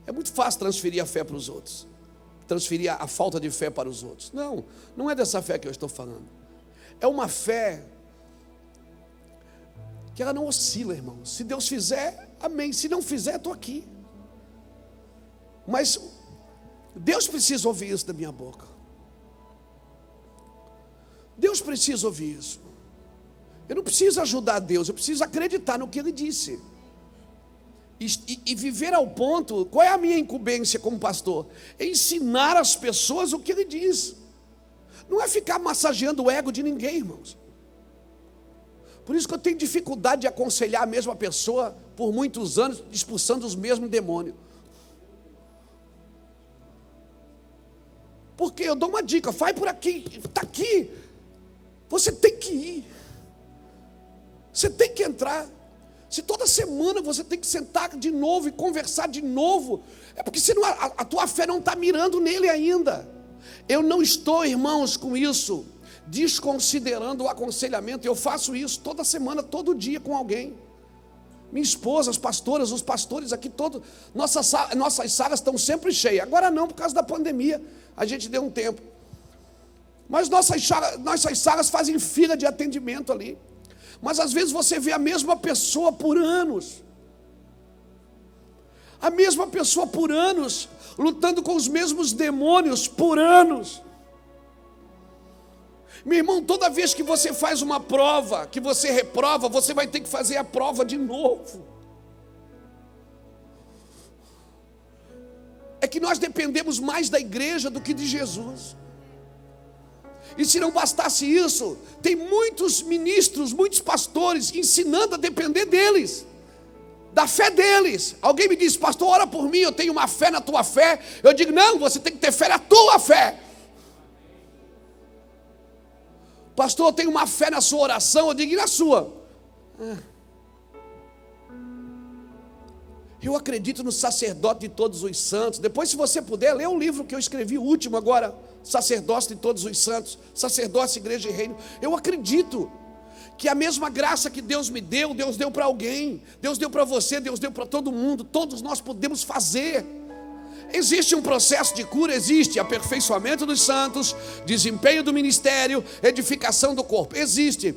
É muito fácil transferir a fé para os outros, transferir a falta de fé para os outros. Não, não é dessa fé que eu estou falando. É uma fé que ela não oscila, irmão. Se Deus fizer, amém. Se não fizer, estou aqui. Mas Deus precisa ouvir isso da minha boca. Deus precisa ouvir isso. Eu não preciso ajudar Deus, eu preciso acreditar no que Ele disse. E viver ao ponto, qual é a minha incumbência como pastor? É ensinar às pessoas o que Ele diz. Não é ficar massageando o ego de ninguém, irmãos. Por isso que eu tenho dificuldade de aconselhar a mesma pessoa por muitos anos, expulsando os mesmos demônios. Porque eu dou uma dica, vai por aqui, está aqui. Você tem que ir. Você tem que entrar. Se toda semana você tem que sentar de novo e conversar de novo, é porque senão a tua fé não está mirando nele ainda. Eu não estou, irmãos, com isso, desconsiderando o aconselhamento. Eu faço isso toda semana, todo dia com alguém. Minha esposa, as pastoras, os pastores aqui todos, nossas salas estão sempre cheias. Agora não, por causa da pandemia, a gente deu um tempo. Mas nossas salas fazem fila de atendimento ali. Mas às vezes você vê a mesma pessoa por anos. A mesma pessoa por anos, lutando com os mesmos demônios por anos. Meu irmão, toda vez que você faz uma prova, que você reprova, você vai ter que fazer a prova de novo. É que nós dependemos mais da igreja do que de Jesus. E se não bastasse isso, tem muitos ministros, muitos pastores ensinando a depender deles, da fé deles. Alguém me diz, pastor, ora por mim, eu tenho uma fé na tua fé. Eu digo, não, você tem que ter fé na tua fé. Pastor, eu tenho uma fé na sua oração. Eu digo, e na sua? Eu acredito no sacerdote de todos os santos. Depois, se você puder, lê o livro que eu escrevi, o último agora, Sacerdócio de Todos os Santos, Sacerdócio, Igreja e Reino. Eu acredito que a mesma graça que Deus me deu, Deus deu para alguém, Deus deu para você, Deus deu para todo mundo. Todos nós podemos fazer. Existe um processo de cura, existe aperfeiçoamento dos santos, desempenho do ministério, edificação do corpo, existe.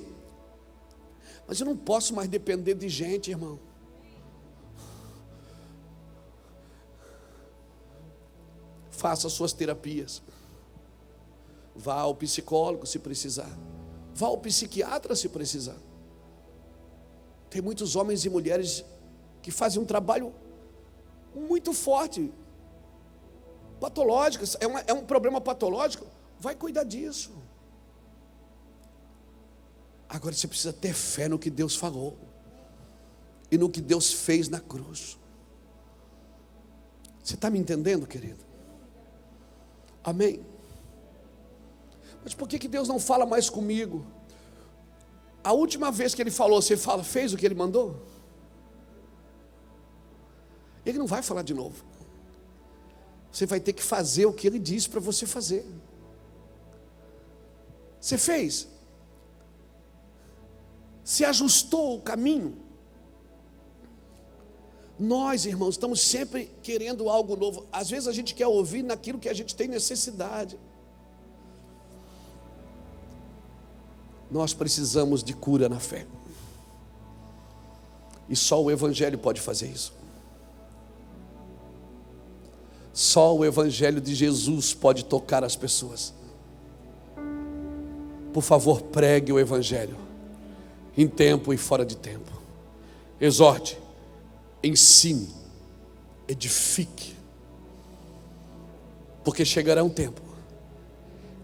Mas eu não posso mais depender de gente, irmão. Faça suas terapias. Vá ao psicólogo se precisar. Vá ao psiquiatra se precisar. Tem muitos homens e mulheres que fazem um trabalho muito forte, patológico. É um problema patológico. Vai cuidar disso. Agora você precisa ter fé no que Deus falou e no que Deus fez na cruz. Você está me entendendo, querido? Amém? Mas por que Deus não fala mais comigo? A última vez que Ele falou, você fez o que Ele mandou? Ele não vai falar de novo. Você vai ter que fazer o que Ele disse para você fazer. Você fez? Se ajustou o caminho? Nós, irmãos, estamos sempre querendo algo novo. Às vezes a gente quer ouvir naquilo que a gente tem necessidade. Nós precisamos de cura na fé. E só o Evangelho pode fazer isso. Só o Evangelho de Jesus pode tocar as pessoas. Por favor, pregue o Evangelho, em tempo e fora de tempo. Exorte, ensine, edifique. Porque chegará um tempo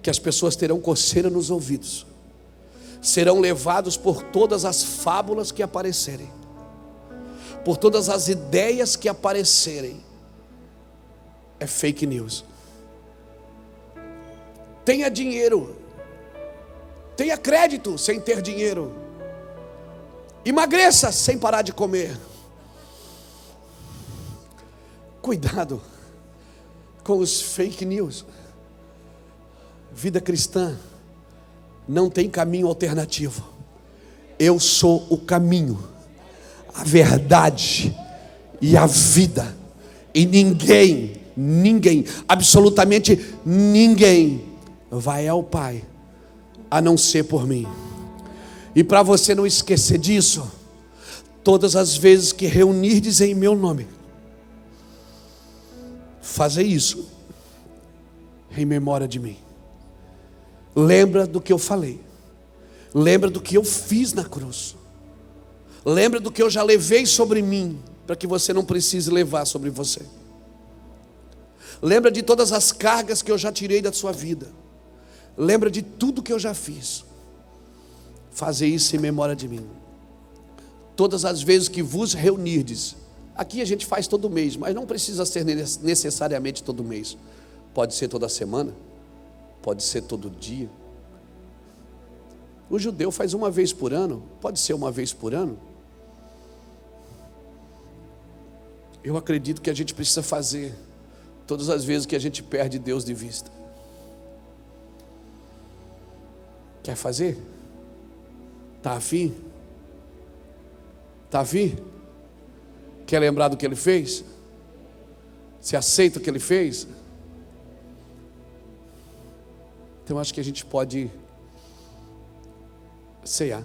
que as pessoas terão coceira nos ouvidos, serão levados por todas as fábulas que aparecerem, por todas as ideias que aparecerem. É fake news. Tenha dinheiro, tenha crédito sem ter dinheiro, emagreça sem parar de comer. Cuidado com os fake news. Vida cristã não tem caminho alternativo. Eu sou o caminho, a verdade e a vida. E ninguém, absolutamente ninguém vai ao Pai a não ser por mim. E para você não esquecer disso, todas as vezes que reunirdes em meu nome, fazer isso em memória de mim. Lembra do que eu falei. Lembra do que eu fiz na cruz. Lembra do que eu já levei sobre mim, para que você não precise levar sobre você. Lembra de todas as cargas que eu já tirei da sua vida. Lembra de tudo que eu já fiz. Fazer isso em memória de mim. Todas as vezes que vos reunirdes. Aqui a gente faz todo mês, mas não precisa ser necessariamente todo mês. Pode ser toda semana, pode ser todo dia. O judeu faz uma vez por ano, pode ser uma vez por ano. Eu acredito que a gente precisa fazer todas as vezes que a gente perde Deus de vista. Quer fazer? Está afim? Está afim? Quer lembrar do que Ele fez? Você aceita o que Ele fez? Então acho que a gente pode ceiar.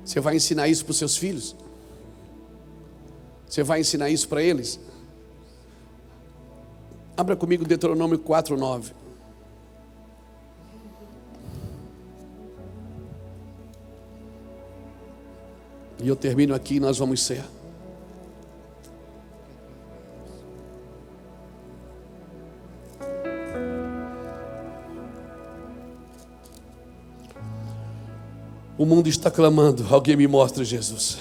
Você vai ensinar isso para os seus filhos? Você vai ensinar isso para eles? Abra comigo Deuteronômio 4:9. E eu termino aqui e nós vamos cear. O mundo está clamando, alguém me mostra Jesus.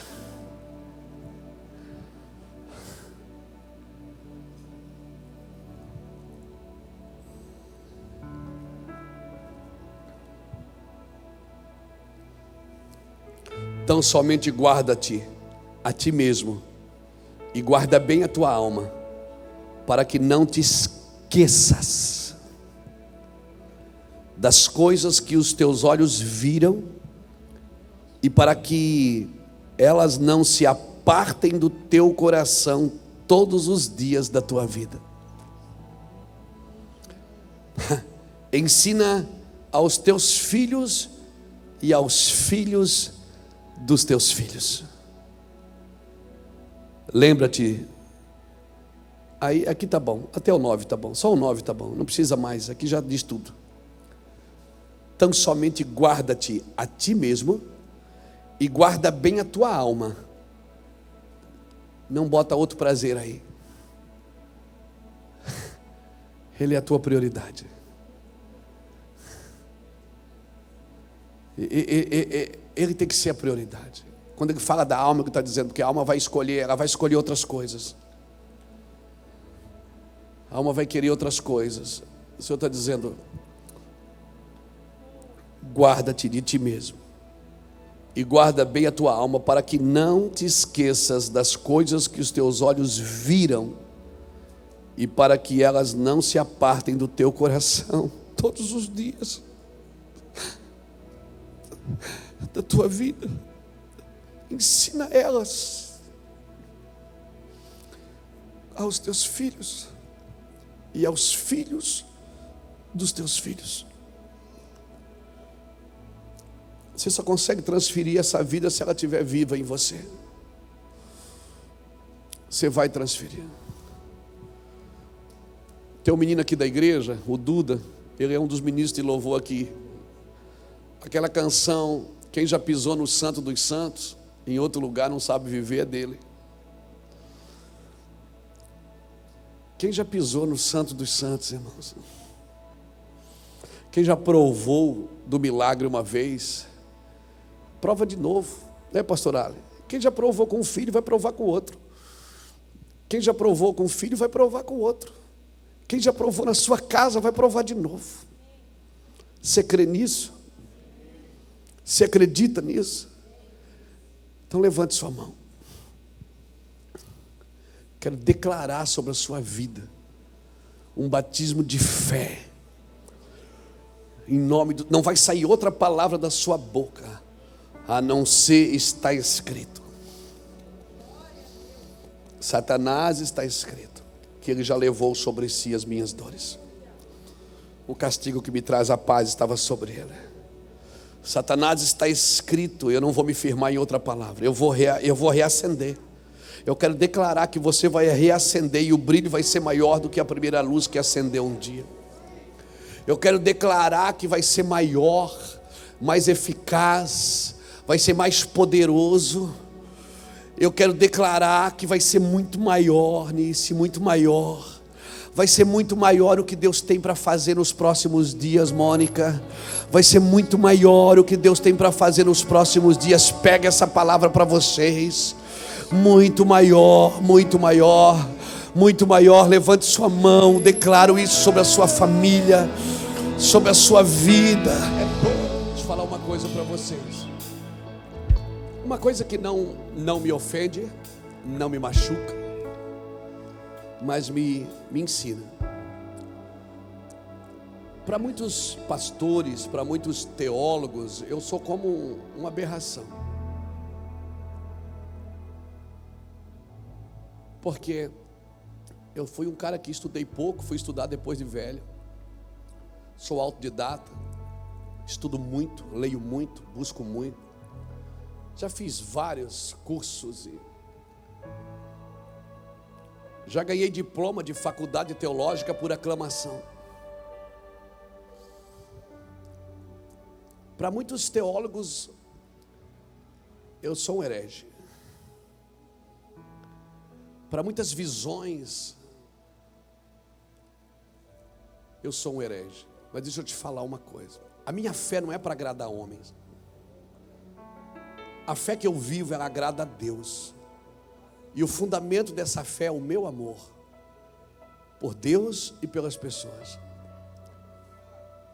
Então somente guarda-te a ti mesmo e guarda bem a tua alma, para que não te esqueças das coisas que os teus olhos viram e para que elas não se apartem do teu coração todos os dias da tua vida. Ensina aos teus filhos e aos filhos dos teus filhos. Lembra-te. Aí, aqui tá bom, até o 9 tá bom, só o 9 tá bom, não precisa mais, aqui já diz tudo. Então somente guarda-te a ti mesmo e guarda bem a tua alma. Não bota outro prazer aí. Ele é a tua prioridade. Ele tem que ser a prioridade. Quando ele fala da alma, ele está dizendo que a alma vai escolher, ela vai escolher outras coisas. A alma vai querer outras coisas. O Senhor está dizendo: guarda-te de ti mesmo e guarda bem a tua alma, para que não te esqueças das coisas que os teus olhos viram e para que elas não se apartem do teu coração todos os dias da tua vida. Ensina elas aos teus filhos e aos filhos dos teus filhos. Você só consegue transferir essa vida se ela estiver viva em você. Você vai transferir. Tem um menino aqui da igreja, o Duda, ele é um dos ministros de louvor aqui. Aquela canção, quem já pisou no Santo dos Santos, em outro lugar não sabe viver, é dele. Quem já pisou no Santo dos Santos, irmãos? Quem já provou do milagre uma vez, prova de novo, né, pastor Ali? Quem já provou com um filho, vai provar com o outro. Quem já provou com um filho, vai provar com o outro. Quem já provou na sua casa, vai provar de novo. Você crê nisso? Você acredita nisso? Então levante sua mão. Quero declarar sobre a sua vida um batismo de fé. Em nome do... Não vai sair outra palavra da sua boca a não ser está escrito. Satanás, está escrito que ele já levou sobre si as minhas dores. O castigo que me traz a paz estava sobre ele. Satanás, está escrito, eu não vou me firmar em outra palavra, eu vou reacender. Eu quero declarar que você vai reacender e o brilho vai ser maior do que a primeira luz que acendeu um dia. Eu quero declarar que vai ser maior, mais eficaz, vai ser mais poderoso. Eu quero declarar que vai ser muito maior nisso, muito maior. Vai ser muito maior o que Deus tem para fazer nos próximos dias, Mônica. Vai ser muito maior o que Deus tem para fazer nos próximos dias. Pega essa palavra para vocês. Muito maior, muito maior, muito maior. Levante sua mão, declaro isso sobre a sua família, sobre a sua vida. Deixa eu falar uma coisa para vocês. Uma coisa que não me ofende, não me machuca, mas me ensina. Para muitos pastores, para muitos teólogos, eu sou como uma aberração. Porque eu fui um cara que estudei pouco, fui estudar depois de velho. Sou autodidata, estudo muito, leio muito, busco muito. Já fiz vários cursos e já ganhei diploma de faculdade teológica por aclamação. Para muitos teólogos, eu sou um herege. Para muitas visões, eu sou um herege. Mas deixa eu te falar uma coisa. A minha fé não é para agradar homens. A fé que eu vivo, ela agrada a Deus. E o fundamento dessa fé é o meu amor por Deus e pelas pessoas.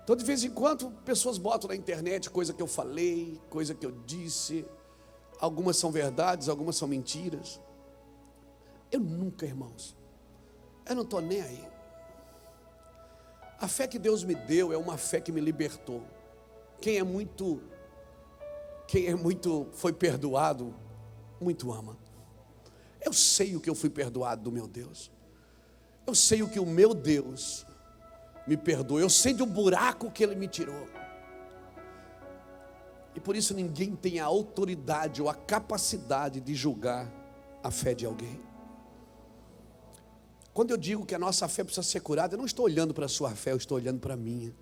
Então, de vez em quando, pessoas botam na internet coisa que eu falei, coisa que eu disse. Algumas são verdades, algumas são mentiras. Eu nunca, irmãos, eu não estou nem aí. A fé que Deus me deu é uma fé que me libertou. Quem é muito foi perdoado, muito ama. Eu sei o que eu fui perdoado do meu Deus. Eu sei o que o meu Deus me perdoou. Eu sei do buraco que Ele me tirou. E por isso ninguém tem a autoridade ou a capacidade de julgar a fé de alguém. Quando eu digo que a nossa fé precisa ser curada, eu não estou olhando para a sua fé, eu estou olhando para a minha.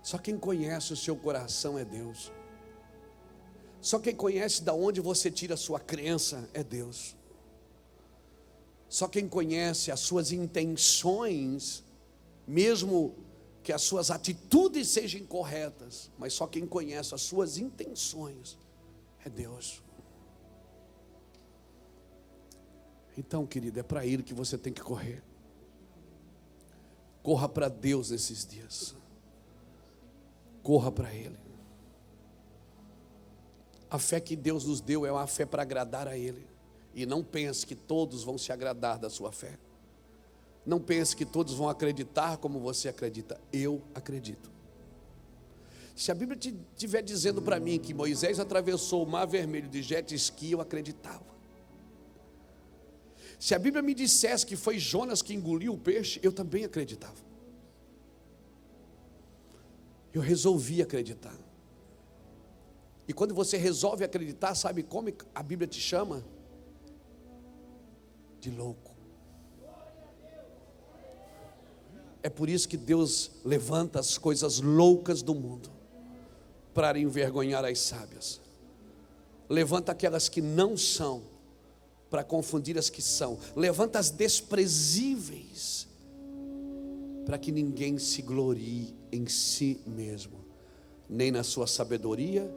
Só quem conhece o seu coração é Deus. Só quem conhece de onde você tira a sua crença é Deus. Só quem conhece as suas intenções, mesmo que as suas atitudes sejam incorretas, mas só quem conhece as suas intenções é Deus. Então, querido, é para Ele que você tem que correr. Corra para Deus esses dias. Corra para Ele. A fé que Deus nos deu é uma fé para agradar a Ele. E não pense que todos vão se agradar da sua fé. Não pense que todos vão acreditar como você acredita. Eu acredito. Se a Bíblia estiver dizendo para mim que Moisés atravessou o mar vermelho de jet ski, eu acreditava. Se a Bíblia me dissesse que foi Jonas que engoliu o peixe, eu também acreditava. Eu resolvi acreditar. E quando você resolve acreditar, sabe como a Bíblia te chama? De louco. É por isso que Deus levanta as coisas loucas do mundo para envergonhar as sábias. Levanta aquelas que não são para confundir as que são. Levanta as desprezíveis para que ninguém se glorie em si mesmo, nem na sua sabedoria,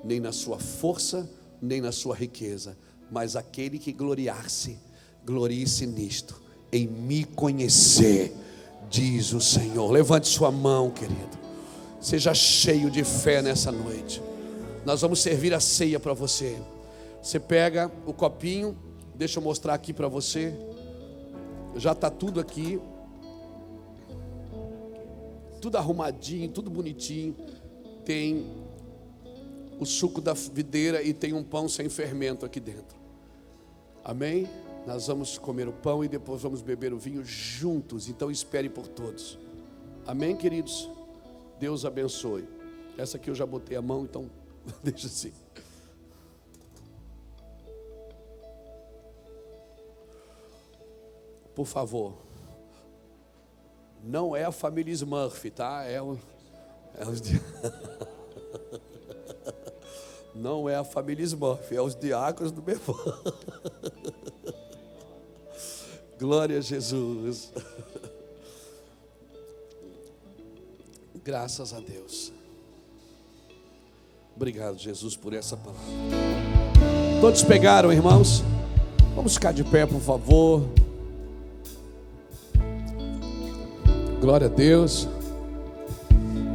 nem na sua força, nem na sua riqueza, mas aquele que gloriar-se, glorie-se nisto, em me conhecer, diz o Senhor. Levante sua mão, querido, seja cheio de fé nessa noite. Nós vamos servir a ceia para você. Você pega o copinho, deixa eu mostrar aqui para você. Já está tudo aqui, tudo arrumadinho, tudo bonitinho. Tem o suco da videira e tem um pão sem fermento aqui dentro. Amém? Nós vamos comer o pão e depois vamos beber o vinho juntos. Então espere por todos. Amém, queridos? Deus abençoe. Essa aqui eu já botei a mão, então deixa assim. Por favor. Não é a família Smurf, tá? Não é a família Smurf, é os diáconos do meu irmão. Glória a Jesus. Graças a Deus. Obrigado, Jesus, por essa palavra. Todos pegaram, irmãos? Vamos ficar de pé, por favor. Glória a Deus.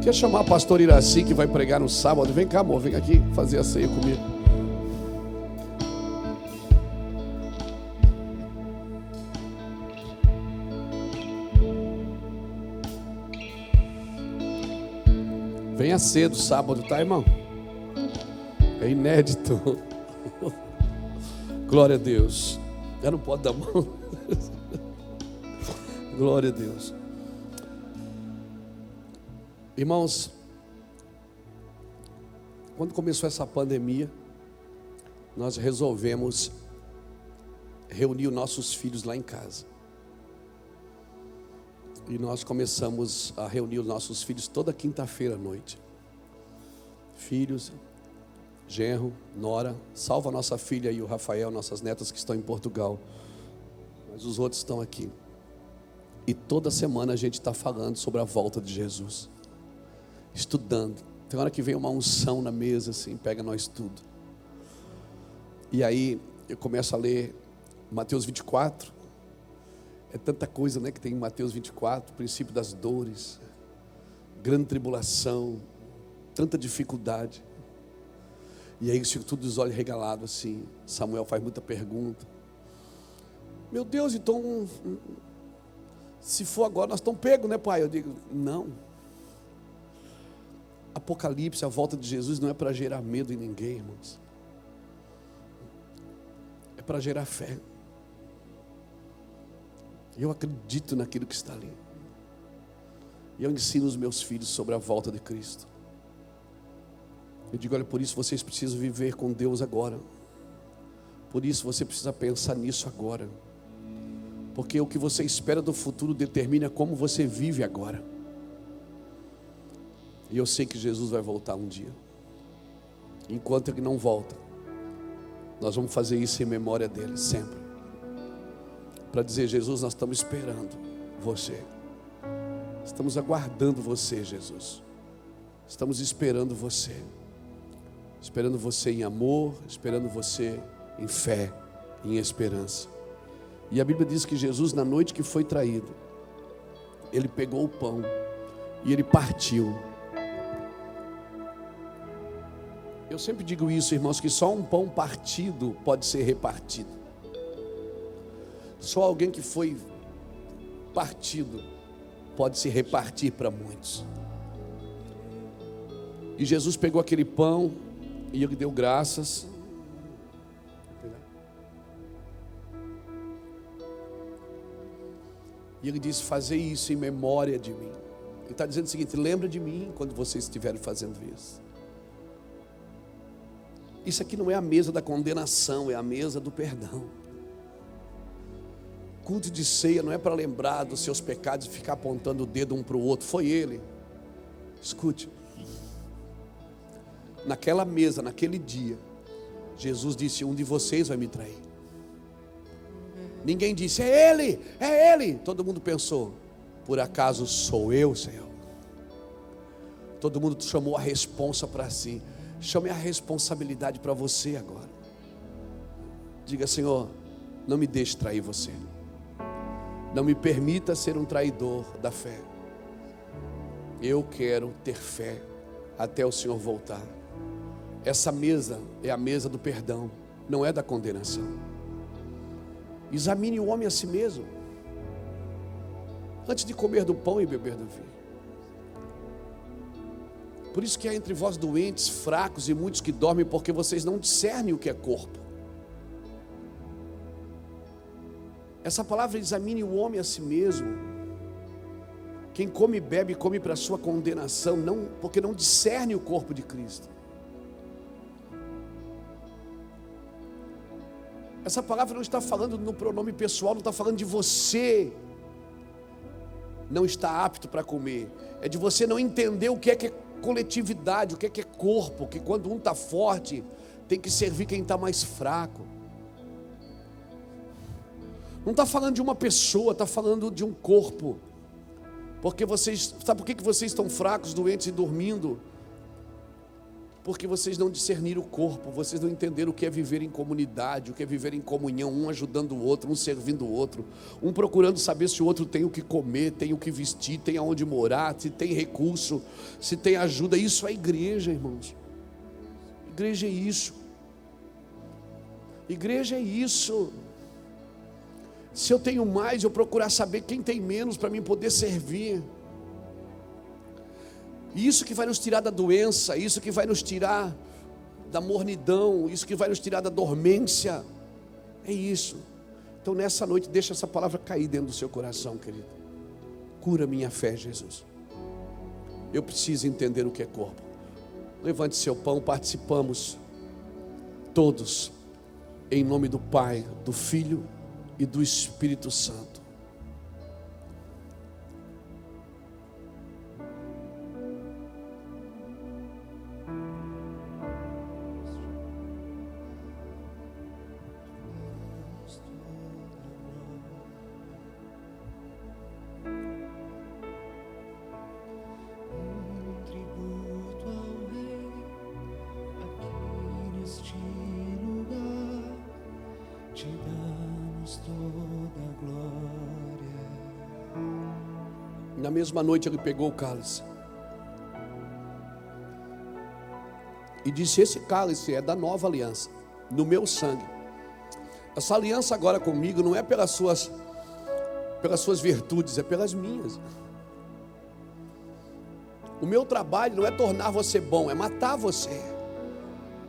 Quer chamar o pastor Iraci, que vai pregar no sábado? Vem cá, amor, vem aqui fazer a ceia comigo. Venha cedo sábado, tá, irmão? É inédito. Glória a Deus. Já não pode dar mão. Glória a Deus. Irmãos, quando começou essa pandemia, nós resolvemos reunir os nossos filhos lá em casa. E nós começamos a reunir os nossos filhos toda quinta-feira à noite. Filhos, genro, nora, salva a nossa filha e o Rafael, nossas netas que estão em Portugal. Mas os outros estão aqui. E toda semana a gente está falando sobre a volta de Jesus. Estudando. Tem hora que vem uma unção na mesa, assim, pega nós tudo. E aí eu começo a ler Mateus 24. É tanta coisa, né, que tem em Mateus 24, princípio das dores, grande tribulação, tanta dificuldade. E aí eu fico tudo os olhos regalados assim. Samuel faz muita pergunta. Meu Deus, então, se for agora, nós estamos pegos, né, pai? Eu digo, não. Apocalipse, a volta de Jesus não é para gerar medo em ninguém, irmãos. É para gerar fé. Eu acredito naquilo que está ali. E eu ensino os meus filhos sobre a volta de Cristo. Eu digo, olha, por isso vocês precisam viver com Deus agora. Por isso você precisa pensar nisso agora. Porque o que você espera do futuro determina como você vive agora. E eu sei que Jesus vai voltar um dia. Enquanto Ele não volta, nós vamos fazer isso em memória dEle, sempre. Para dizer, Jesus, nós estamos esperando você. Estamos aguardando você, Jesus. Estamos esperando você. Esperando você em amor, esperando você em fé, em esperança. E a Bíblia diz que Jesus, na noite que foi traído, Ele pegou o pão e Ele partiu. Eu sempre digo isso, irmãos, que só um pão partido pode ser repartido. Só alguém que foi partido pode se repartir para muitos. E Jesus pegou aquele pão e Ele deu graças. E Ele disse, fazei isso em memória de mim. Ele está dizendo o seguinte, lembra de mim quando vocês estiverem fazendo isso. Isso aqui não é a mesa da condenação, é a mesa do perdão. Culto de ceia não é para lembrar dos seus pecados e ficar apontando o dedo um para o outro. Foi Ele. Escute. Naquela mesa, naquele dia, Jesus disse, um de vocês vai me trair. Ninguém disse, é Ele, é Ele. Todo mundo pensou, por acaso sou eu, Senhor? Todo mundo chamou a responsa para si. Chame a responsabilidade para você agora. Diga, Senhor, não me deixe trair você. Não me permita ser um traidor da fé. Eu quero ter fé até o Senhor voltar. Essa mesa é a mesa do perdão, não é da condenação. Examine o homem a si mesmo, antes de comer do pão e beber do vinho. Por isso que há entre vós doentes, fracos e muitos que dormem, porque vocês não discernem o que é corpo. Essa palavra examine o homem a si mesmo. Quem come e bebe, come para a sua condenação, não, porque não discerne o corpo de Cristo. Essa palavra não está falando no pronome pessoal, não está falando de você não está apto para comer. É de você não entender o que é coletividade, o que é corpo, que quando um está forte, tem que servir quem está mais fraco. Não está falando de uma pessoa, está falando de um corpo. Porque vocês, sabe por que vocês estão fracos, doentes e dormindo? Porque vocês não discerniram o corpo, vocês não entenderam o que é viver em comunidade, o que é viver em comunhão, um ajudando o outro, um servindo o outro, um procurando saber se o outro tem o que comer, tem o que vestir, tem aonde morar, se tem recurso, se tem ajuda. Isso é igreja, irmãos. Igreja é isso. Igreja é isso. Se eu tenho mais, eu procurar saber quem tem menos para mim poder servir. Isso que vai nos tirar da doença, isso que vai nos tirar da mornidão, isso que vai nos tirar da dormência. É isso. Então nessa noite, deixa essa palavra cair dentro do seu coração, querido. Cura minha fé, Jesus. Eu preciso entender o que é corpo. Levante seu pão, participamos todos, em nome do Pai, do Filho e do Espírito Santo. Na mesma noite ele pegou o cálice e disse: esse cálice é da nova aliança, no meu sangue. Essa aliança agora comigo não é pelas suas virtudes, é pelas minhas. O meu trabalho não é tornar você bom, é matar você,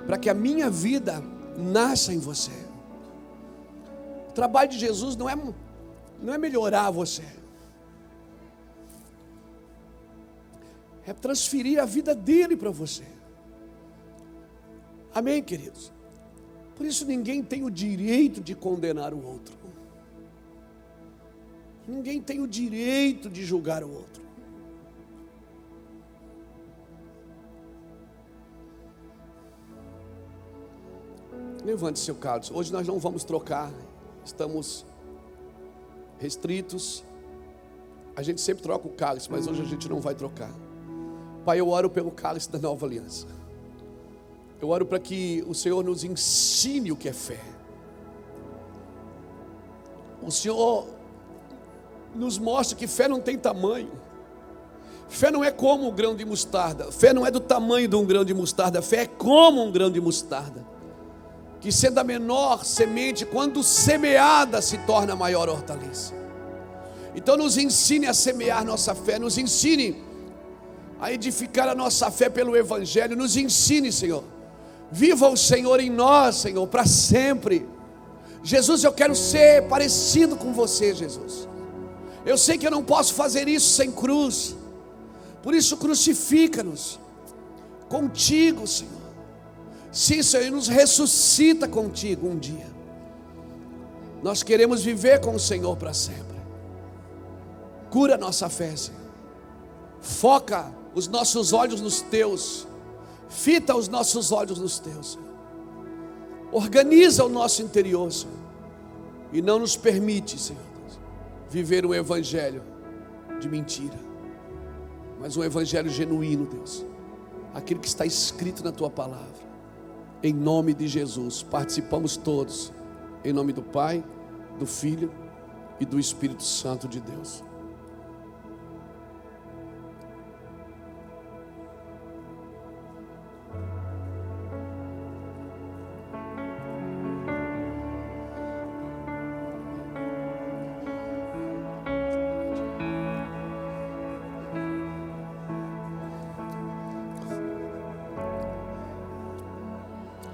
para que a minha vida nasça em você. O trabalho de Jesus não é melhorar você, é transferir a vida dele para você. Amém, queridos? Por isso ninguém tem o direito de condenar o outro. Ninguém tem o direito de julgar o outro. Levante seu cálice. Hoje nós não vamos trocar. Estamos restritos. A gente sempre troca o cálice, mas hoje a gente não vai trocar. Pai, eu oro pelo cálice da nova aliança. Eu oro para que o Senhor nos ensine o que é fé. O Senhor nos mostra que fé não tem tamanho. Fé não é como um grão de mostarda. Fé não é do tamanho de um grão de mostarda. Fé é como um grão de mostarda, que sendo a menor semente, quando semeada, se torna a maior hortaliça. Então nos ensine a semear nossa fé. Nos ensine a edificar a nossa fé pelo Evangelho. Nos ensine, Senhor. Viva o Senhor em nós, Senhor, para sempre. Jesus, eu quero ser parecido com você, Jesus. Eu sei que eu não posso fazer isso sem cruz. Por isso crucifica-nos contigo, Senhor. Sim, Senhor, e nos ressuscita contigo um dia. Nós queremos viver com o Senhor para sempre. Cura a nossa fé, Senhor. Foca os nossos olhos nos teus. Fita os nossos olhos nos teus, Senhor. Organiza o nosso interior, Senhor. E não nos permite, Senhor, viver um evangelho de mentira, mas um evangelho genuíno, Deus. Aquilo que está escrito na tua palavra. Em nome de Jesus, participamos todos. Em nome do Pai, do Filho e do Espírito Santo de Deus.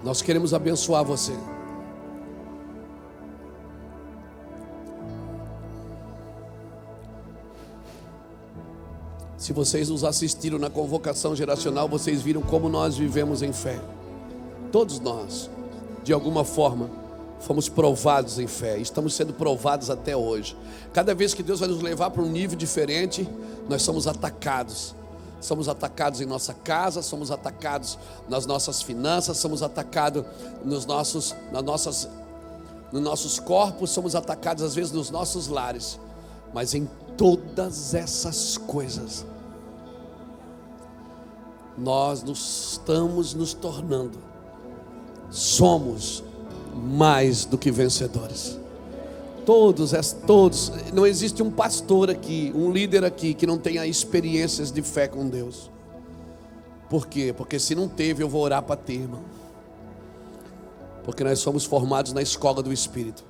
Nós queremos abençoar você. Se vocês nos assistiram na convocação geracional, vocês viram como nós vivemos em fé. Todos nós, de alguma forma, fomos provados em fé. Estamos sendo provados até hoje. Cada vez que Deus vai nos levar para um nível diferente, nós somos atacados. Somos atacados em nossa casa, somos atacados nas nossas finanças, somos atacados nos nossos corpos, somos atacados às vezes nos nossos lares. Mas em todas essas coisas, nós estamos nos tornando, somos mais do que vencedores. Todos, não existe um pastor aqui, um líder aqui que não tenha experiências de fé com Deus. Por quê? Porque se não teve, eu vou orar para ter, irmão. Porque nós somos formados na escola do Espírito.